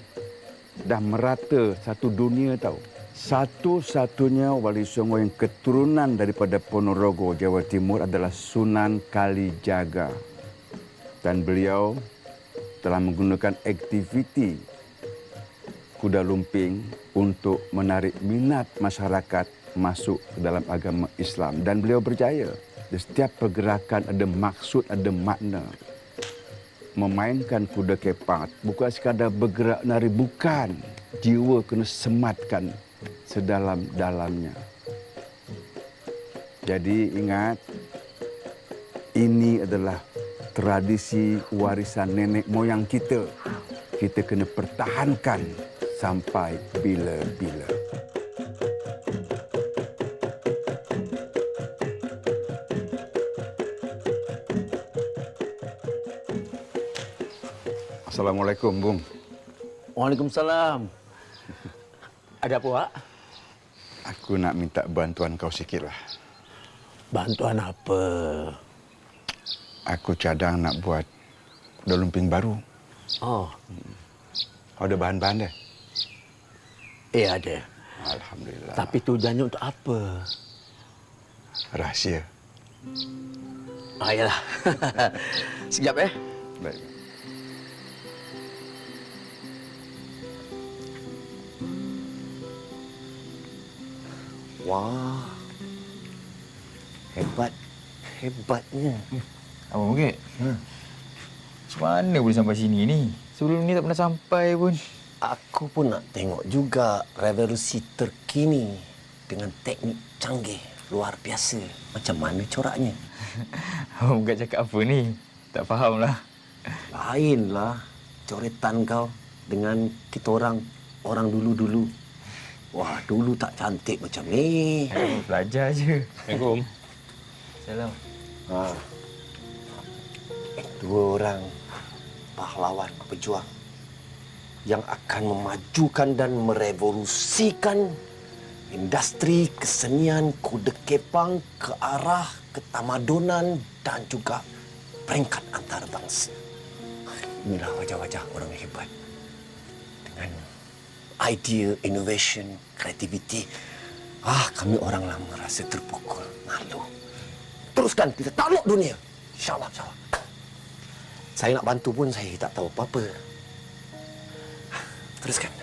dah merata satu dunia tahu. Satu-satunya wali songo yang keturunan daripada Ponorogo, Jawa Timur adalah Sunan Kalijaga. Dan beliau telah menggunakan aktiviti kuda lumping untuk menarik minat masyarakat masuk ke dalam agama Islam. Dan beliau berjaya. Di setiap pergerakan ada maksud, ada makna. Memainkan kuda kepang bukan sekadar bergerak nari, bukan. Jiwa kena sematkan sedalam-dalamnya. Jadi ingat, ini adalah tradisi warisan nenek moyang kita. Kita kena pertahankan sampai bila-bila. Assalamualaikum, Bung. Waalaikumsalam. Ada apa, Wak? Aku nak minta bantuan kau sikitlah. Bantuan apa? Aku cadang nak buat kuda lumping baru. Oh. Kau ada bahan-bahan dah? Ada. Alhamdulillah. Tapi tujuannya untuk apa? Rahsia. Yalah. Sekejap, Baik. Wah. Hebat. Hebatnya. Abang Bukit. Macam mana boleh sampai sini ni? Sebelum ni tak pernah sampai pun. Aku pun nak tengok juga revolusi terkini dengan teknik canggih luar biasa. Macam mana coraknya? Abang Bukit cakap apa ni? Tak fahamlah. Lainlah coretan kau dengan kita orang dulu-dulu. Wah, dulu tak cantik macam ni. Belajar je. Assalamualaikum. Salam. Dua orang pahlawan pejuang yang akan memajukan dan merevolusikan industri kesenian kuda kepang ke arah ketamadunan dan juga peringkat antarabangsa. Inilah wajah-wajah orang hebat. Dengan idea, innovation, kreativiti. Kami orang lama rasa terpukul, malu. Teruskan, kita takluk dunia. InsyaAllah, insyaAllah. Saya nak bantu pun saya tak tahu apa-apa. Teruskan.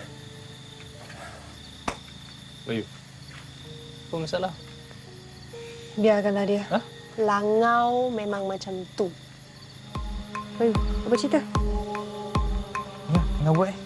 Bayu, apa masalah? Biarkanlah dia. Langau memang macam tu. Bayu, apa cerita? Ya, tengah buat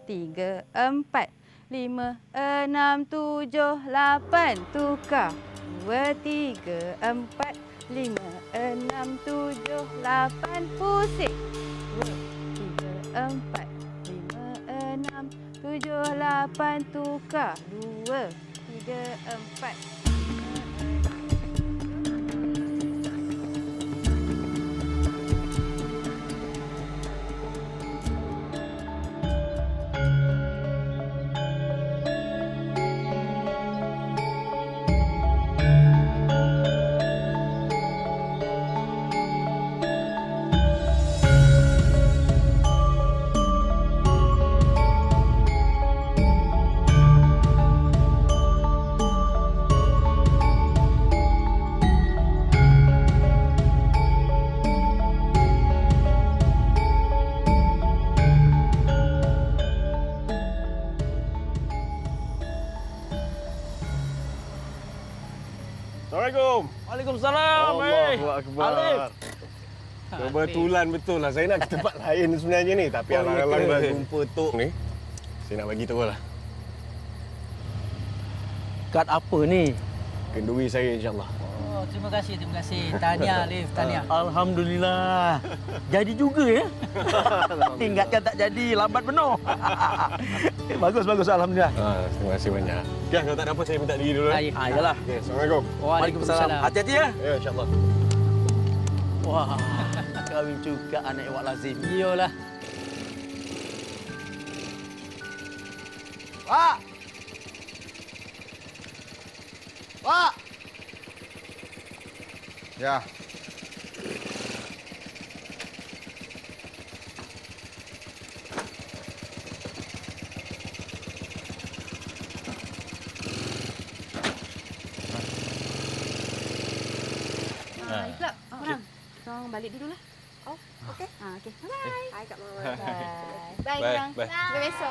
tiga, empat, lima, enam, tujuh, lapan, tukar. 2, 3, 4, 5, 6, 7, 8, pusing. 2, 3, 4, 5, 6, 7, 8, tukar. 2, 3, 4. Assalamualaikum. Waalaikumsalam. Allahu Akbar. Alif. Kebetulan betul lah. Saya nak ke tempat lain sebenarnya ni. Tapi alang-alang dah jumpa Tok ni. Saya nak bagi tahu lah. Kad apa ni? Kenduri saya insyaAllah. Oh, terima kasih. Tahniah, Alif. Tahniah. Alhamdulillah. Jadi juga ya? Ingatkan tak jadi, lambat benar. Bagus. Alhamdulillah. Terima kasih banyak. Ya, kalau tak ada apa, saya minta diri dulu. Yalah. Okay, Assalamualaikum. Waalaikumsalam. Hati-hati ya. Ya, insyaAllah. Wah, kawin juga anak Wak Lazim. Iyalah. Pak! Pak! Ya. Iklap, korang. Korang balik dulu lah. Oh, okey. Okey. Bye. Hai Kak Mama. Bye. Bye, Bye, korang. bye. Sampai besok.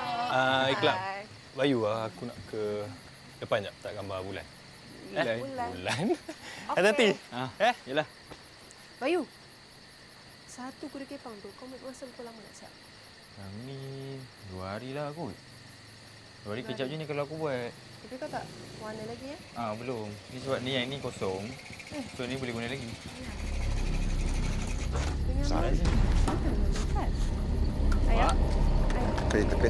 Iklap. Bye. Bayu, aku nak ke depan jap tak gambar bulan. Bulan. Hati-hati. Yalah. Bayu, satu kuda kepang tu, kau ambil masa berapa lama nak siap? Ni 2 hari lah kot. 2 hari kejap je ni kalau aku buat. Tapi kau tak warna lagi ya? Belum. Ni sebab ni yang ni kosong. So ni boleh guna lagi. Salah je. Ayah? Tepi.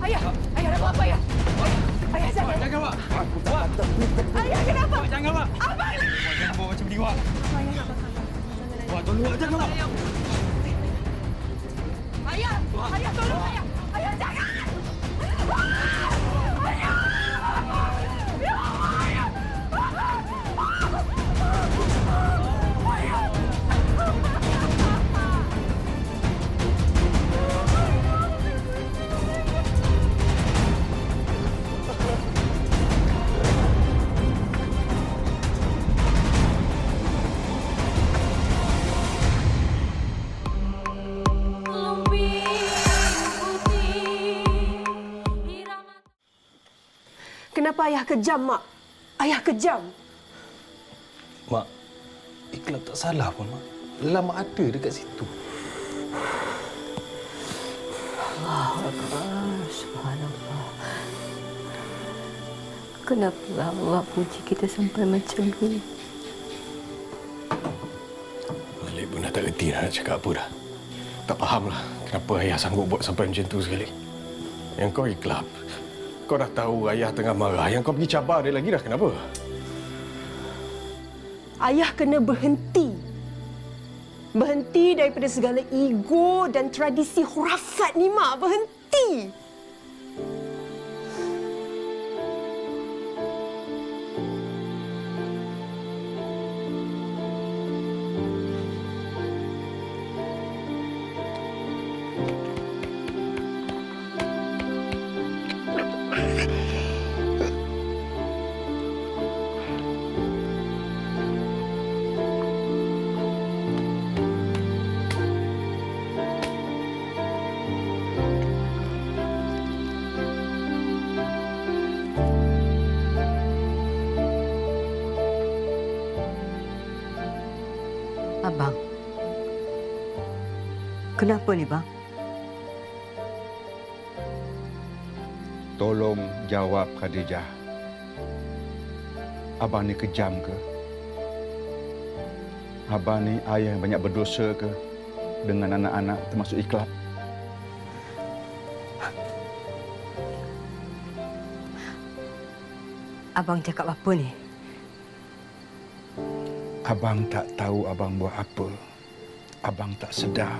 Ayah! Ayah dah buat apa ayah? Ayah jangan! Jangan, Pak! Ayah kenapa? Jangan, Pak! Abang! Jangan buat macam ni, Pak! Ayah nak makan. Pak, tolong, Pak! Jangan, Pak! Ayah! Ayah tolong ayah! Ayah jangan! Kenapa ayah kejam, Mak? Ayah kejam. Mak, Iklap tak salah pun, Mak. Lam ada dekat situ. Allahu Akbar, subhanallah. Kenapa Allah puji kita sampai macam ni? Malik pun dah tak reti nak cakap apa dah. Tak fahamlah kenapa ayah sanggup buat sampai macam tu sekali. Yang kau Iklap. Kau dah tahu ayah tengah marah. Yang kau pergi cabar dia lagi dah. Kenapa? Ayah kena berhenti. Berhenti daripada segala ego dan tradisi khurafat ni, Mak. Berhenti. Abang. Kenapa ni, Bang? Tolong jawab Khadijah. Abang ni kejam ke? Abang ni ayah yang banyak berdosa ke dengan anak-anak termasuk Iklap? Abang cakap apa ni? Abang tak tahu abang buat apa. Abang tak sedar.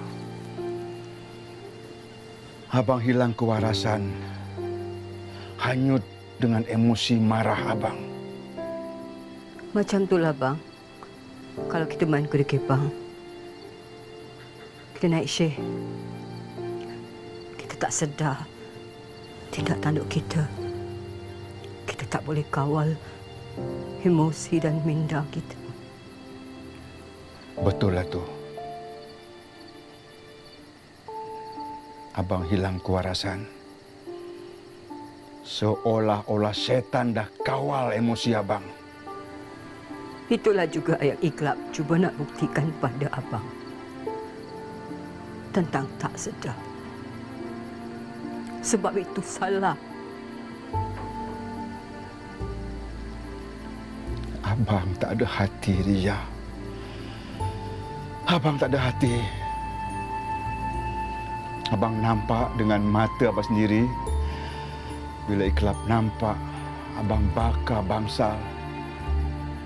Abang hilang kewarasan. Hanyut dengan emosi marah abang. Macam itulah, Bang. Kalau kita main kuda kepang, kita naik syekh. Kita tak sedar. Tidak tanduk kita. Kita tak boleh kawal emosi dan minda kita. Betul lah tu. Abang hilang kewarasan. Seolah-olah setan dah kawal emosi abang. Itulah juga ayat Iklap cuba nak buktikan pada abang. Tentang tak sedar. Sebab itu salah. Abang tak ada hati, Ria. Abang tak ada hati. Abang nampak dengan mata abang sendiri. Bila Iklap nampak abang bakar bangsal.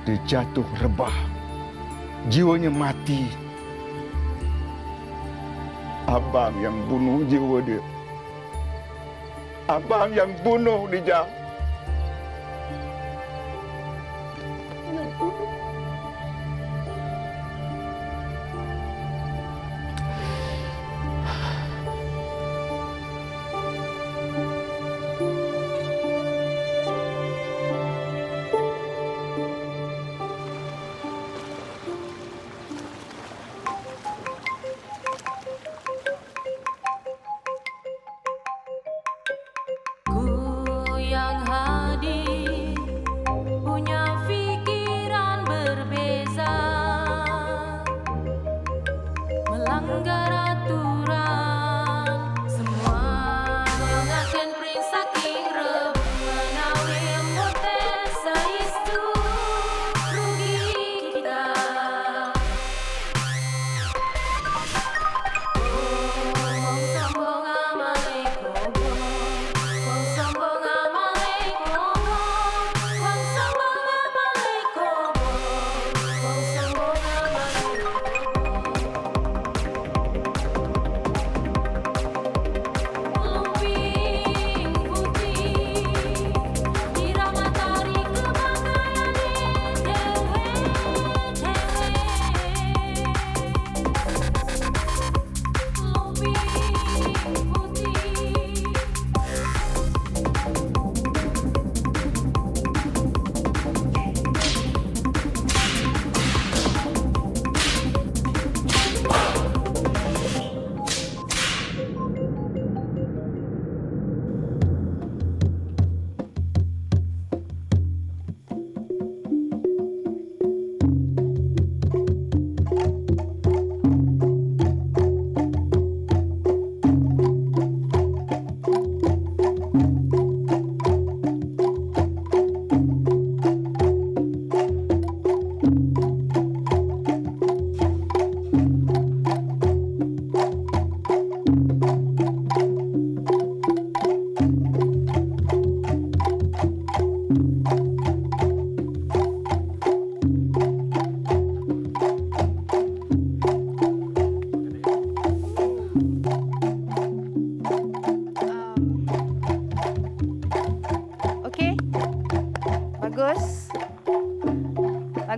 Dia jatuh rebah. Jiwanya mati. Abang yang bunuh jiwa dia. Abang yang bunuh dia.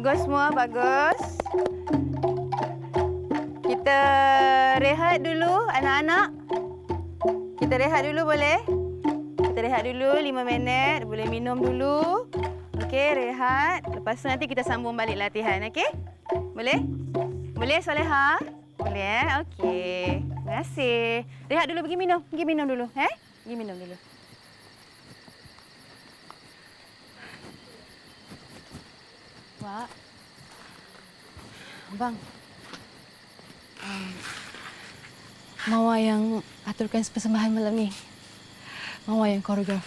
Bagus semua, bagus. Kita rehat dulu, anak-anak. Kita rehat dulu boleh? Kita rehat dulu 5 minit. Boleh minum dulu. Okey, rehat. Lepas tu nanti kita sambung balik latihan, okey? Boleh? Boleh, Soleha? Boleh, okey. Terima kasih. Rehat dulu, pergi minum. Pergi minum dulu, Pergi minum dulu. Wak. Abang. Mawar yang aturkan persembahan malam ni. Mawar yang koreograf.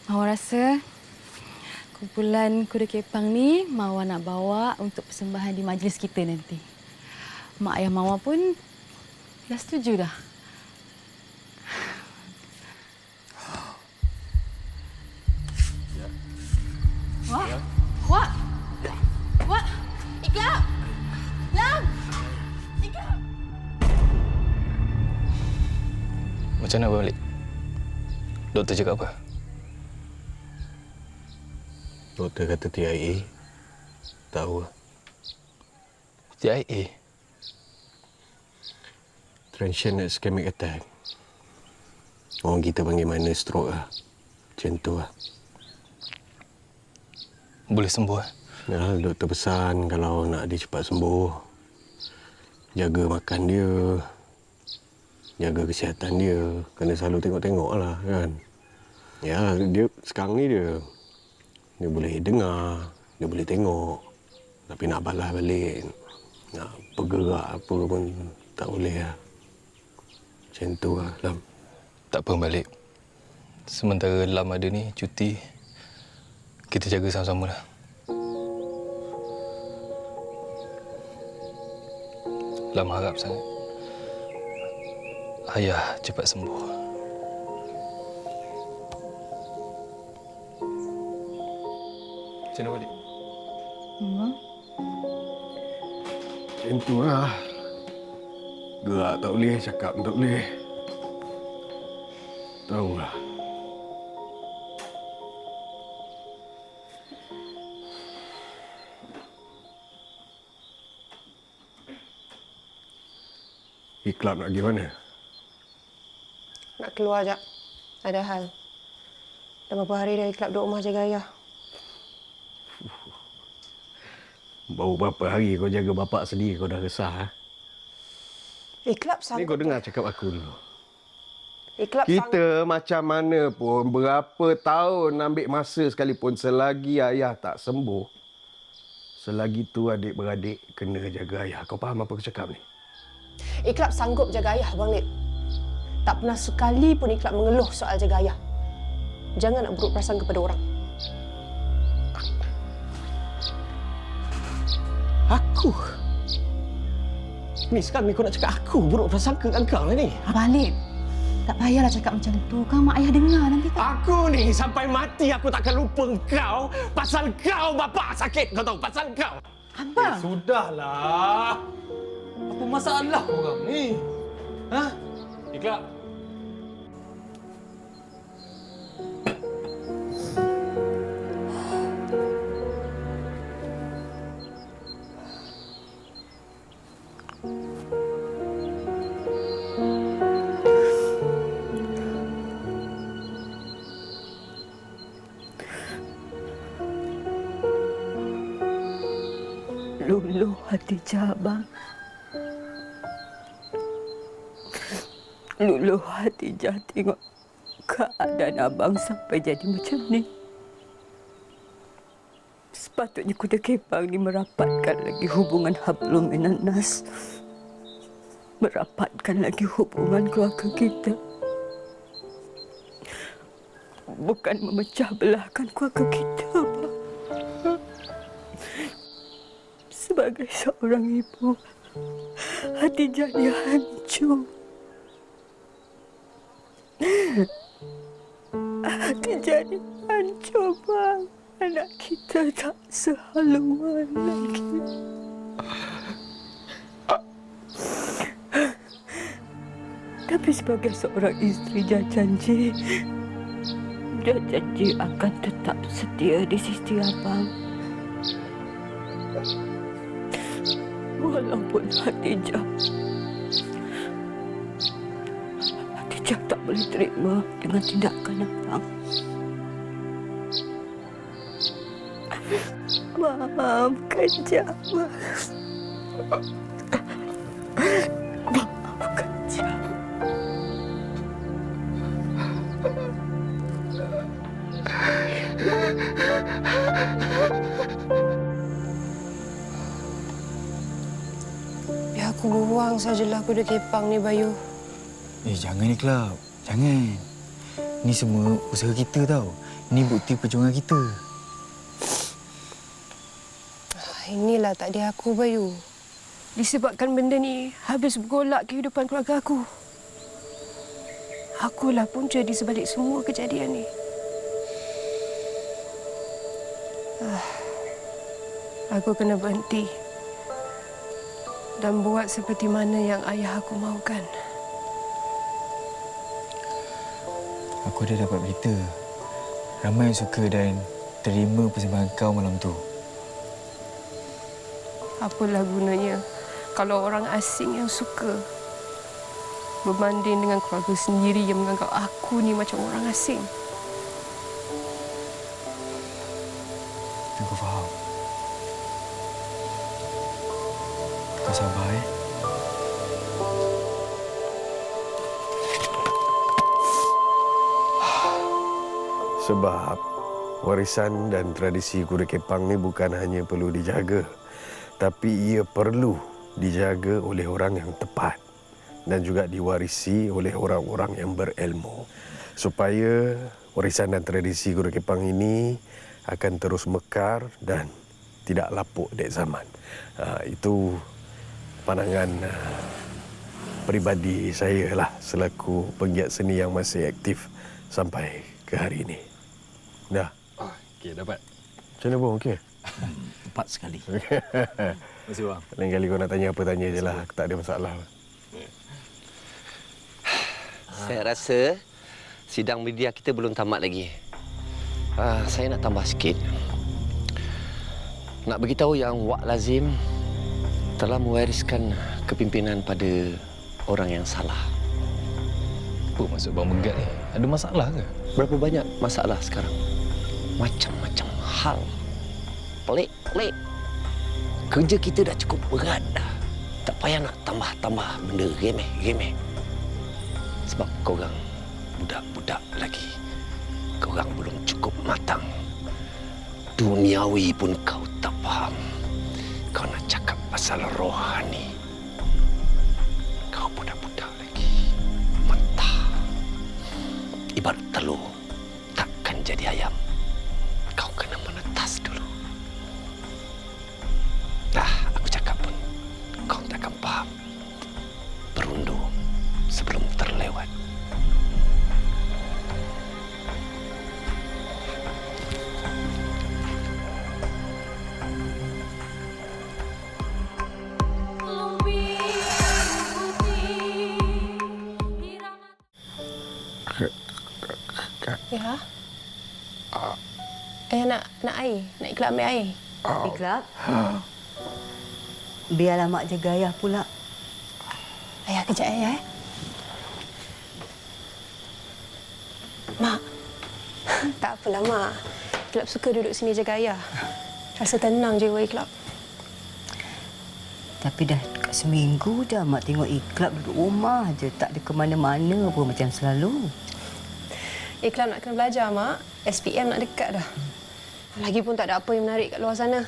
Mawar rasa kumpulan Kuda Kepang ni Mawar nak bawa untuk persembahan di majlis kita nanti. Mak ayah Mawar pun dah setuju dah. Wak. Wak. Wak. Iqlab. Lam. Iqlab. Macam mana balik? Doktor cakap apa? Doktor kata TIA. Tahu. TIA? Transient ischemic attack. Orang kita panggil minor stroke lah. Macam tu lah. Boleh sembuh? Ya, doktor pesan kalau nak dia cepat sembuh, jaga makan dia, jaga kesihatan dia. Kena selalu tengok-tengok lah kan. Ya, dia sekarang ni dia boleh dengar, dia boleh tengok. Tapi nak balas balik, nak bergerak apa pun tak boleh lah. Macam tu lah, Lam. Tak apa, balik. Sementara Lam ada ni, cuti, kita jaga sama-sama lah. Lam harap sangat ayah cepat sembuh. Macam mana balik? Macam tu lah. Gerak tak boleh, cakap tak boleh. Tahu lah. Iqlab nak pergi mana? Nak keluar jap. Ada hal. Dah beberapa hari dah Iqlab duduk rumah jaga ayah. Baru berapa hari kau jaga bapak sedih, kau dah resah. Iqlab Ni sanggup. kau dengar cakap aku dulu. Iqlab Kita macam mana pun, berapa tahun ambil masa sekalipun, selagi ayah tak sembuh, selagi tu adik-beradik kena jaga ayah. Kau faham apa aku cakap ni? Iqlab sanggup jaga ayah, Abang Lip. Tak pernah sekali pun Iqlab mengeluh soal jaga ayah. Jangan nak buruk perasaan kepada orang. Aku? Ni sekarang ni kau nak cakap aku buruk prasangka kat kau lah ni? Abang Lip, tak payahlah cakap macam tu. Kan mak ayah dengar nanti kan. Aku ni sampai mati aku takkan lupa kau. Pasal kau bapak sakit, kau tahu? Pasal kau. Abang. Sudahlah. Apa masalah korang ni? Ha? Iqlab. Luluh hati Abang. Luluh hati tengok keadaan abang sampai jadi macam ni. Sepatutnya Kuda Kepang ni merapatkan lagi hubungan hablum minan nas. Merapatkan lagi hubungan keluarga kita. Bukan memecah belahkan keluarga kita, Abang. Sebagai seorang ibu, hati jadi hancur. Hati jadi hancur, Bang. Anak kita tak sehaluan lagi. Tapi sebagai seorang isteri, Jah janji akan tetap setia di sisi abang. Walaupun Khadijah tak boleh terima dengan tindakan abang. Maafkan Jamal. Maafkan Jamal. Biar aku buang sajalah kuda kepang ni, Bayu. Jangan Iqlab. Jangan. Ni semua usaha kita tau. Ni bukti perjuangan kita. Inilah takdir aku, Bayu. Disebabkan benda ni habis bergolak kehidupan keluarga aku. Akulah punca di sebalik semua kejadian ni. Aku kena berhenti dan buat seperti mana yang ayah aku mahukan. Aku dah dapat berita. Ramai yang suka dan terima persembahan kau malam tu. Apalah gunanya kalau orang asing yang suka berbanding dengan keluarga sendiri yang menganggap aku ni macam orang asing. Aku faham. Kau sabar, Sebab warisan dan tradisi kuda kepang ni bukan hanya perlu dijaga, tapi ia perlu dijaga oleh orang yang tepat dan juga diwarisi oleh orang-orang yang berilmu. Supaya warisan dan tradisi kuda kepang ini akan terus mekar dan tidak lapuk dek zaman. Itu pandangan peribadi saya lah selaku penggiat seni yang masih aktif sampai ke hari ini. Dah. Okey, dapat. Macam mana bang? Okey? Tepat sekali. Terima kasih bang. Lain kali kau nak tanya apa, tanya je lah. Tak ada masalah. Saya rasa sidang media kita belum tamat lagi. Saya nak tambah sikit. Nak beritahu yang Wak Lazim telah mewariskan kepimpinan pada orang yang salah. Apa maksud Bang Megat ni? Ada masalah ke? Berapa banyak masalah sekarang? Macam-macam hal. Pelik-pelik. Kerja kita dah cukup berat dah. Tak payah nak tambah-tambah benda remeh-remeh. Sebab korang budak-budak lagi. Korang belum cukup matang. Duniawi pun kau tak faham. Kau nak cakap pasal rohani. Kau budak-budak lagi. Mentah. Ibarat telur. Takkan jadi ayam. Kau kena menetas dulu. Aku cakap pun kau takkan faham. Berundur sebelum terlewat. Ya. Ayah nak air. Nak Iqlab ambil air. Iqlab. Biarlah mak jaga ayah pula. Ayah kejap ayah. Mak. Tak apalah mak. Iqlab suka duduk sini jaga ayah. Rasa tenang jiwa Iqlab. Tapi dah dekat seminggu dah mak tengok Iqlab duduk rumah je. Tak ada ke mana-mana pun macam selalu. Iqlab nak kena belajar, Mak. SPM nak dekat dah. Lagipun tak ada apa yang menarik kat luar sana.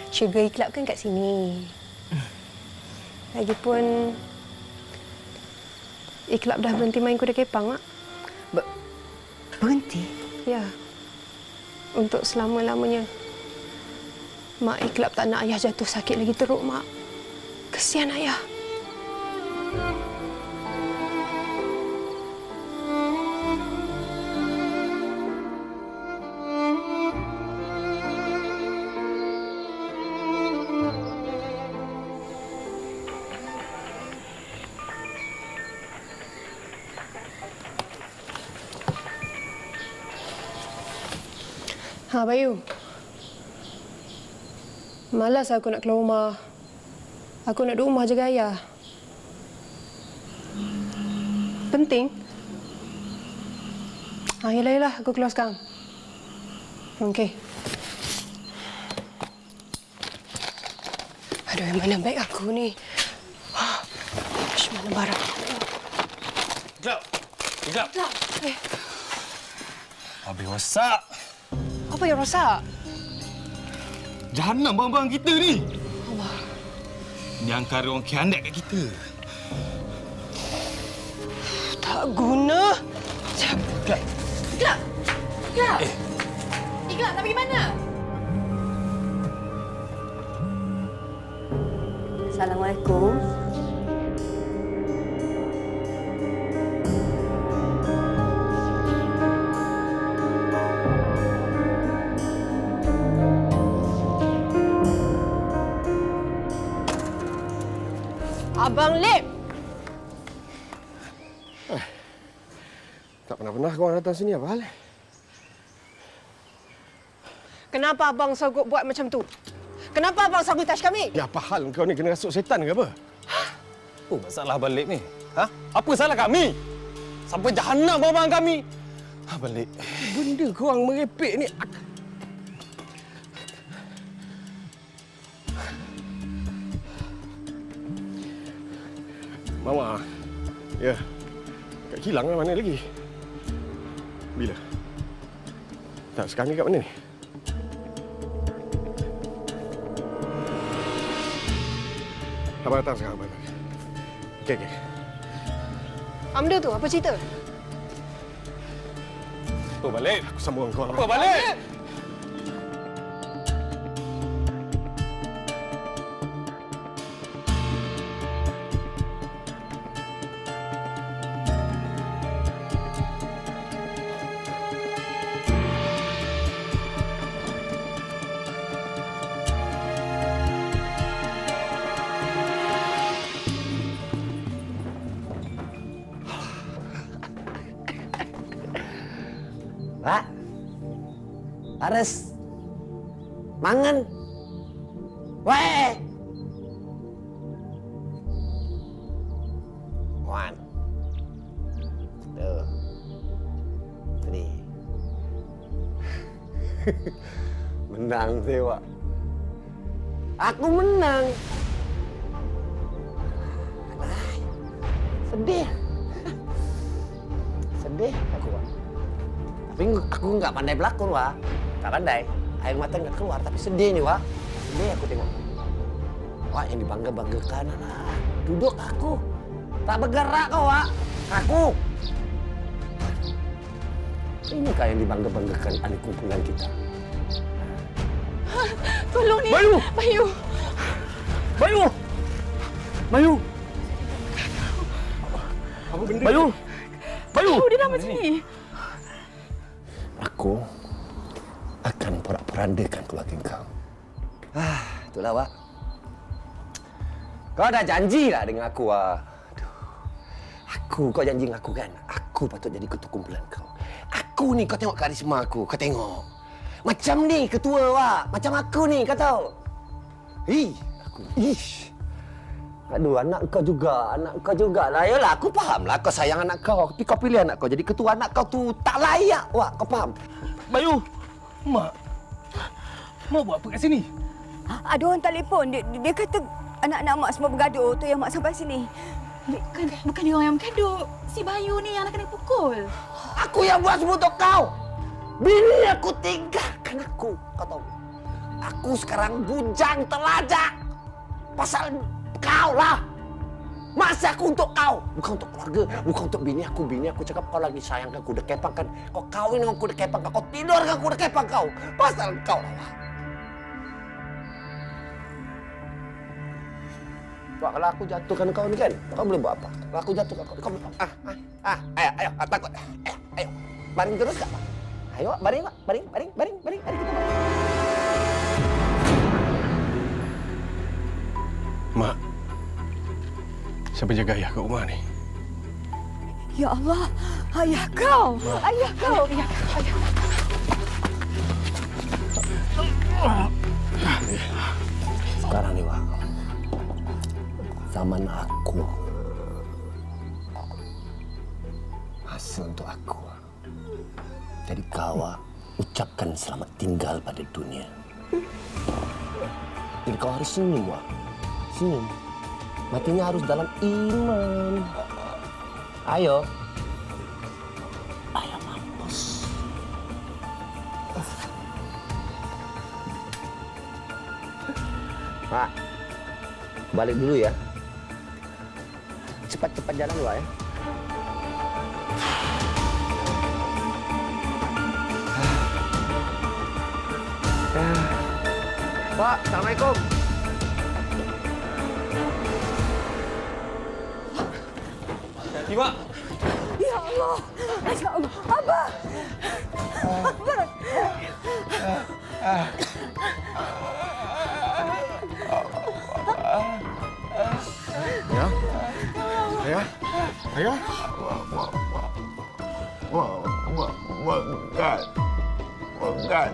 Syurga Iqlab kan kat sini. Lagipun Iqlab dah berhenti main kuda kepang, Mak. Berhenti? Ya. Untuk selama-lamanya. Mak, Iqlab tak nak ayah jatuh sakit lagi teruk, Mak. Kesian ayah. Bayu. Malas aku nak keluar rumah. Aku nak duduk rumah jaga ayah. Penting? Yelah, aku keluar sekarang. Okey. Aduh, mana beg aku ni? Mana barang aku? Sekejap. Habis rosak. Apa yang rosak? Jahanam barang-barang kita ni. Allah. Ni angkara orang khianat kat kita. Tak guna. Iqlab! Iqlab, nak pergi mana? Assalamualaikum. Abang Lip! Tak pernah kau datang sini, apa hal? Kenapa abang sanggup buat macam tu? Kenapa abang sabotaj kami? Ya, apa hal kau ni kena rasuk setan ke apa? Apa masalah balik ni? Ha? Apa salah kami? Sampai jahanam barang kami. Ha, balik. Benda korang merepek ni. Mama. Ya. Kak Kilang mana lagi? Bila? Tak, sekarang ni kat mana ni? Abang datang sekarang, abang datang. Okey. Amda tu, apa cerita? Apa balik? Aku sambung kau. Apa balik? Pak, Ares, mangan. Weh. One. Two. Three. Menang sih, Pak. Aku menang. Sedih. Sedih aku, Pak. Tapi aku nggak pandai berlakon, Wak. Nggak pandai. Air mata nggak keluar, tapi sedih nih, Wak. Sedih aku tengok. Wak, yang dibangga-banggakan lah. Duduk aku. Tak bergerak kau, Wak. Aku. Ini kah yang dibangga-banggakan ahli kumpulan kita? Tolong ni. Bayu! Bayu! Bayu! Bayu! Apa benda? Bayu! Bayu! Dia dah macam ni. Aku akan porak-porandakan keluarga kau. Itulah, Wak. Kau dah janjilah dengan aku, Wak. Kau janji dengan aku kan? Aku patut jadi ketua kumpulan kau. Aku ni, kau tengok karisma aku. Kau tengok. Macam ni ketua, Wak. Macam aku ni, kau tahu. Aku. Aduh, anak kau jugalah. Yalah, aku fahamlah kau sayang anak kau. Tapi kau pilih anak kau jadi ketua. Anak kau tu tak layak, Wak. Kau faham? Bayu! Mak! Mak buat apa kat sini? Ada orang telefon. Dia kata anak-anak mak semua bergaduh. Tu yang mak sampai sini. Bukan dia orang yang bergaduh. Si Bayu ni yang nak kena pukul. Aku yang buat semua untuk kau. Bini aku tinggalkan aku. Kau tahu? Aku sekarang bujang telajak. Pasal kau lah. Masa aku untuk kau. Bukan untuk keluarga. Bukan untuk bini aku. Bini aku cakap kau lagi sayang aku. Udah kepang kan. Kau kawin dengan aku udah kepang kau. Kau tidur dengan aku udah kepang kau. Pasal kau lah. Wak, kalau aku jatuhkan kau ni kan, kau boleh buat apa? Kalau aku jatuhkan kau boleh apa? Ayo, takut. Ayo, baring terus tak? Ayo, baring, Wak. Baring kita baring. Mak, siapa jaga ayah kat rumah ni? Ya Allah, ayah kau. Ayah kau. pengalaman aku. Hasil untuk aku. Jadi kau ucapkan selamat tinggal pada dunia. Jadi kau harus senyum, Wak. Senyum. Matinya harus dalam iman. Ayo. Ayo mampus. Pak, balik dulu ya. Cepat-cepat jalan, Wak ya. Pak, Assalamualaikum. Hati, Pak. Ya Allah. Masya Allah. Abah. Abah. Ya? Ayah? Ayah? Makan. Makan. Makan.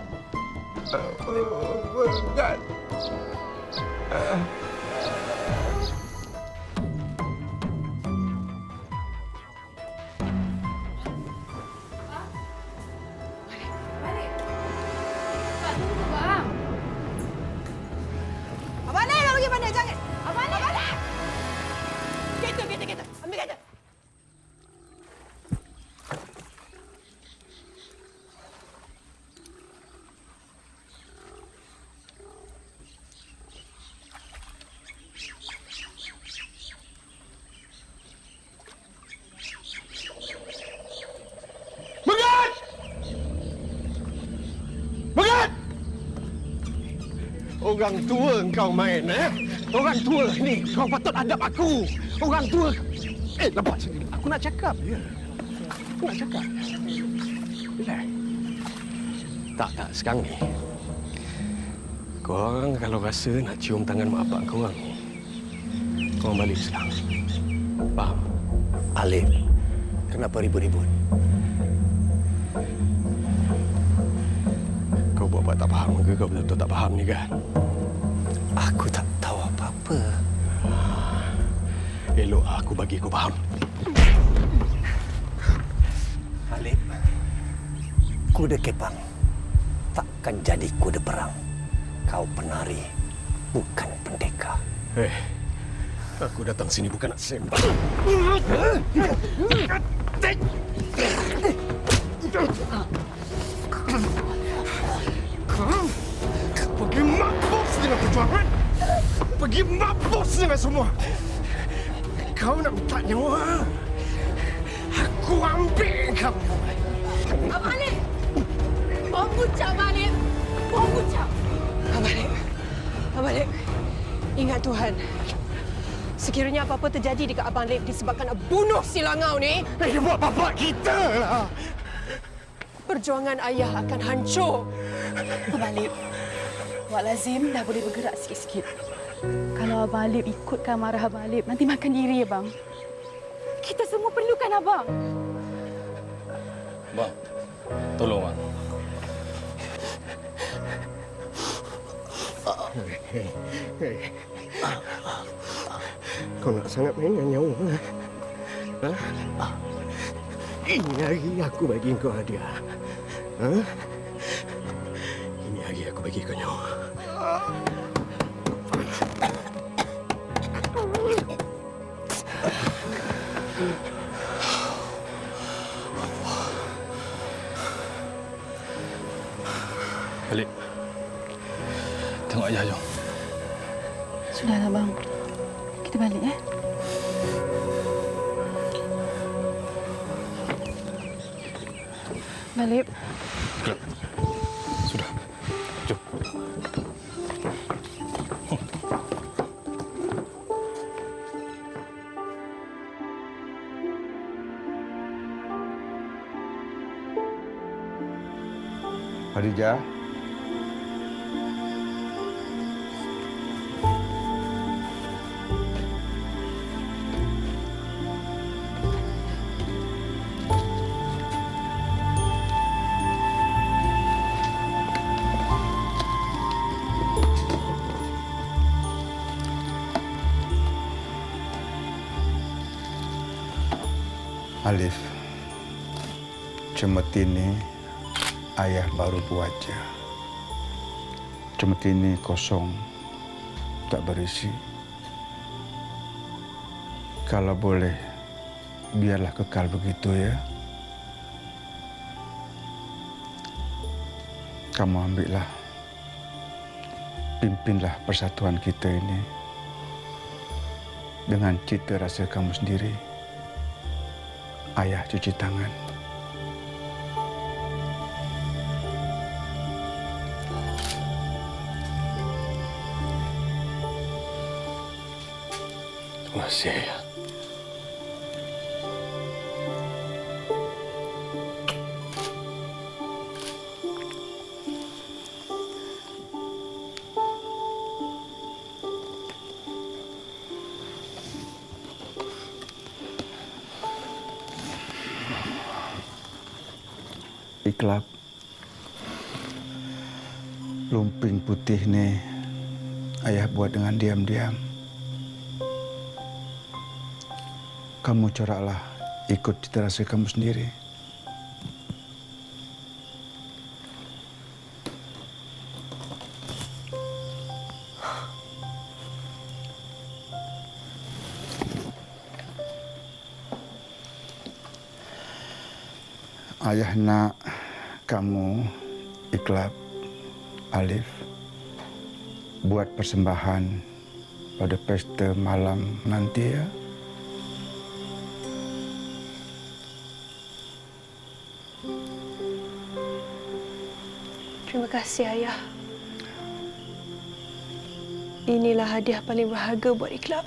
Abang Alif nak pergi mana? Jangan. Abang Alif. Abang Alif. Kereta. Ambil kereta. Megat! Megat! Orang tua engkau main, eh? Orang tua ni, kau patut adab aku. Orang tua. Lepas sini. Aku nak cakap je. Aku nak cakap. Relax. Tak. Sekarang ni. Korang kalau rasa nak cium tangan mak bapak korang ni, korang balik sekarang. Faham? Alif, kenapa ribut-ribut? Kau buat tak faham ke? Kau betul-betul tak faham ni kan? Aku tak tahu apa-apa. Elok aku bagi kau faham. Alif, kuda kepang takkan jadi kuda perang. Kau penari, bukan pendekar. Aku datang sini bukan nak sembang. Pergi mampus dengan perjuangan. Pergi mampus dengan semua. Kau nak minta nyawa. Aku ambil kamu. Abang Alif. Bom bucap, Abang Alif. Bom bucap. Abang Alif. Ingat Tuhan. Sekiranya apa-apa terjadi dekat Abang Alif disebabkan nak bunuh si Langau ni. Dia buat bapak kita lah. Perjuangan ayah akan hancur. Abang Alif, Wak Lazim dah boleh bergerak sikit-sikit. Kalau Abang Alif ikutkan marah Abang Alif, nanti makan diri, Abang. Kita semua perlukan Abang. Bang, tolong bang. Hei. Kau nak sangat main dengan nyawa? Ha? Ini hari aku bagi kau hadiah. Ha? Ini hari aku bagi kau nyawa. Balik. Tengok ayah, jom. Sudahlah, Bang. Kita balik, eh? Balik. Sudah. Jom. Khadijah. Alif, cemeti ini ayah baru buat je. Cemeti ini kosong, tak berisi. Kalau boleh, biarlah kekal begitu ya. Kamu ambillah, pimpinlah persatuan kita ini dengan cita rasa kamu sendiri. Ayah cuci tangan. Terima kasih, Ayah. Iklab, lumping putih ni ayah buat dengan diam-diam. Kamu coraklah ikut cita rasa kamu sendiri. Ayah nak kamu, Iklab, Alif, buat persembahan pada pesta malam nanti ya. Terima kasih, Ayah. Inilah hadiah paling berharga buat Iklab.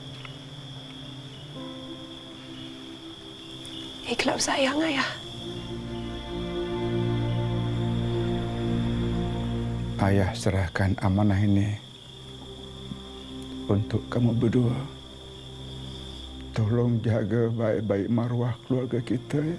Iklab sayang Ayah. Ayah serahkan amanah ini untuk kamu berdua. Tolong jaga baik-baik maruah keluarga kita ya.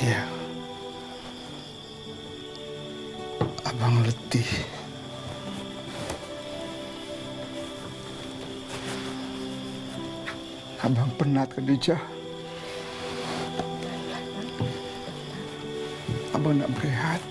Ya. Abang letih. Abang penat, Khadijah. Abang nak berehat.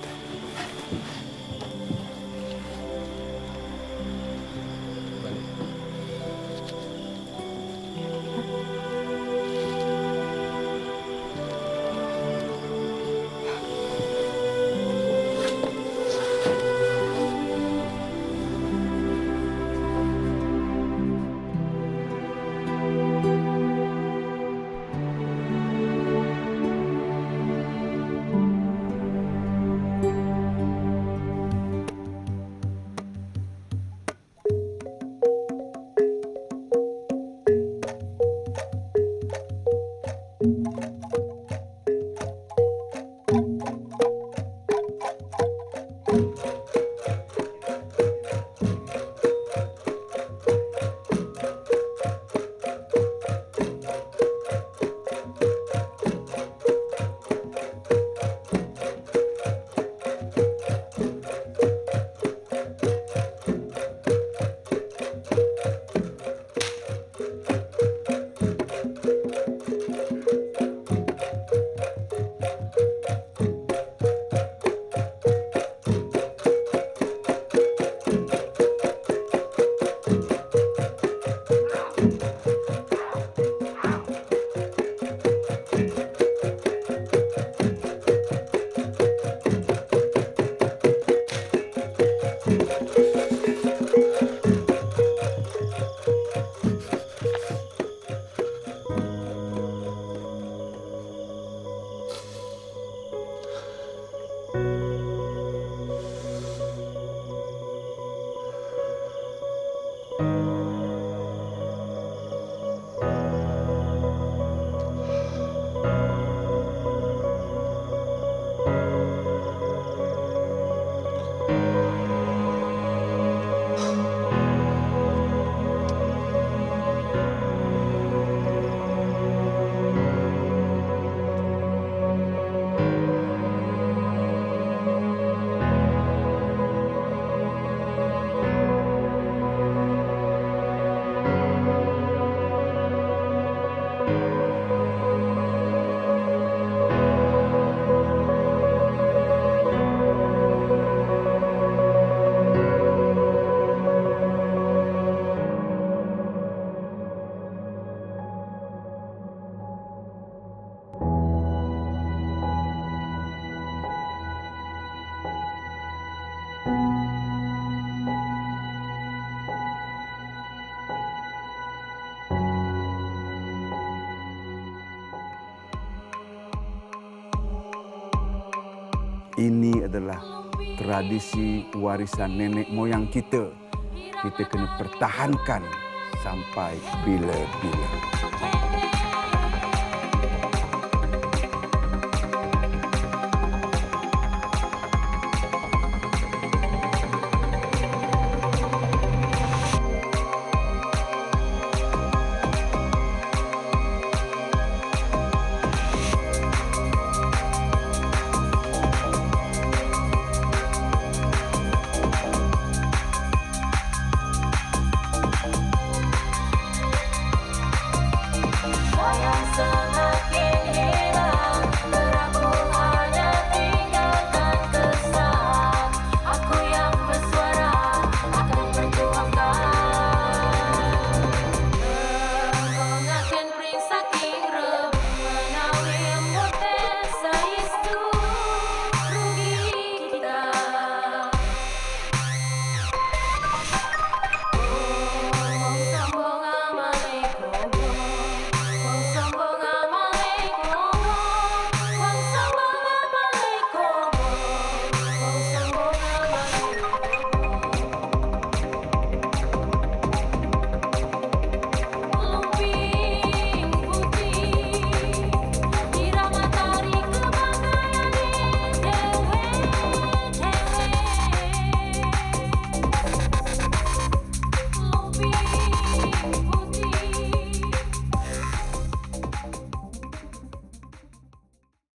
Ini adalah tradisi warisan nenek moyang kita. Kita kena pertahankan sampai bila-bila.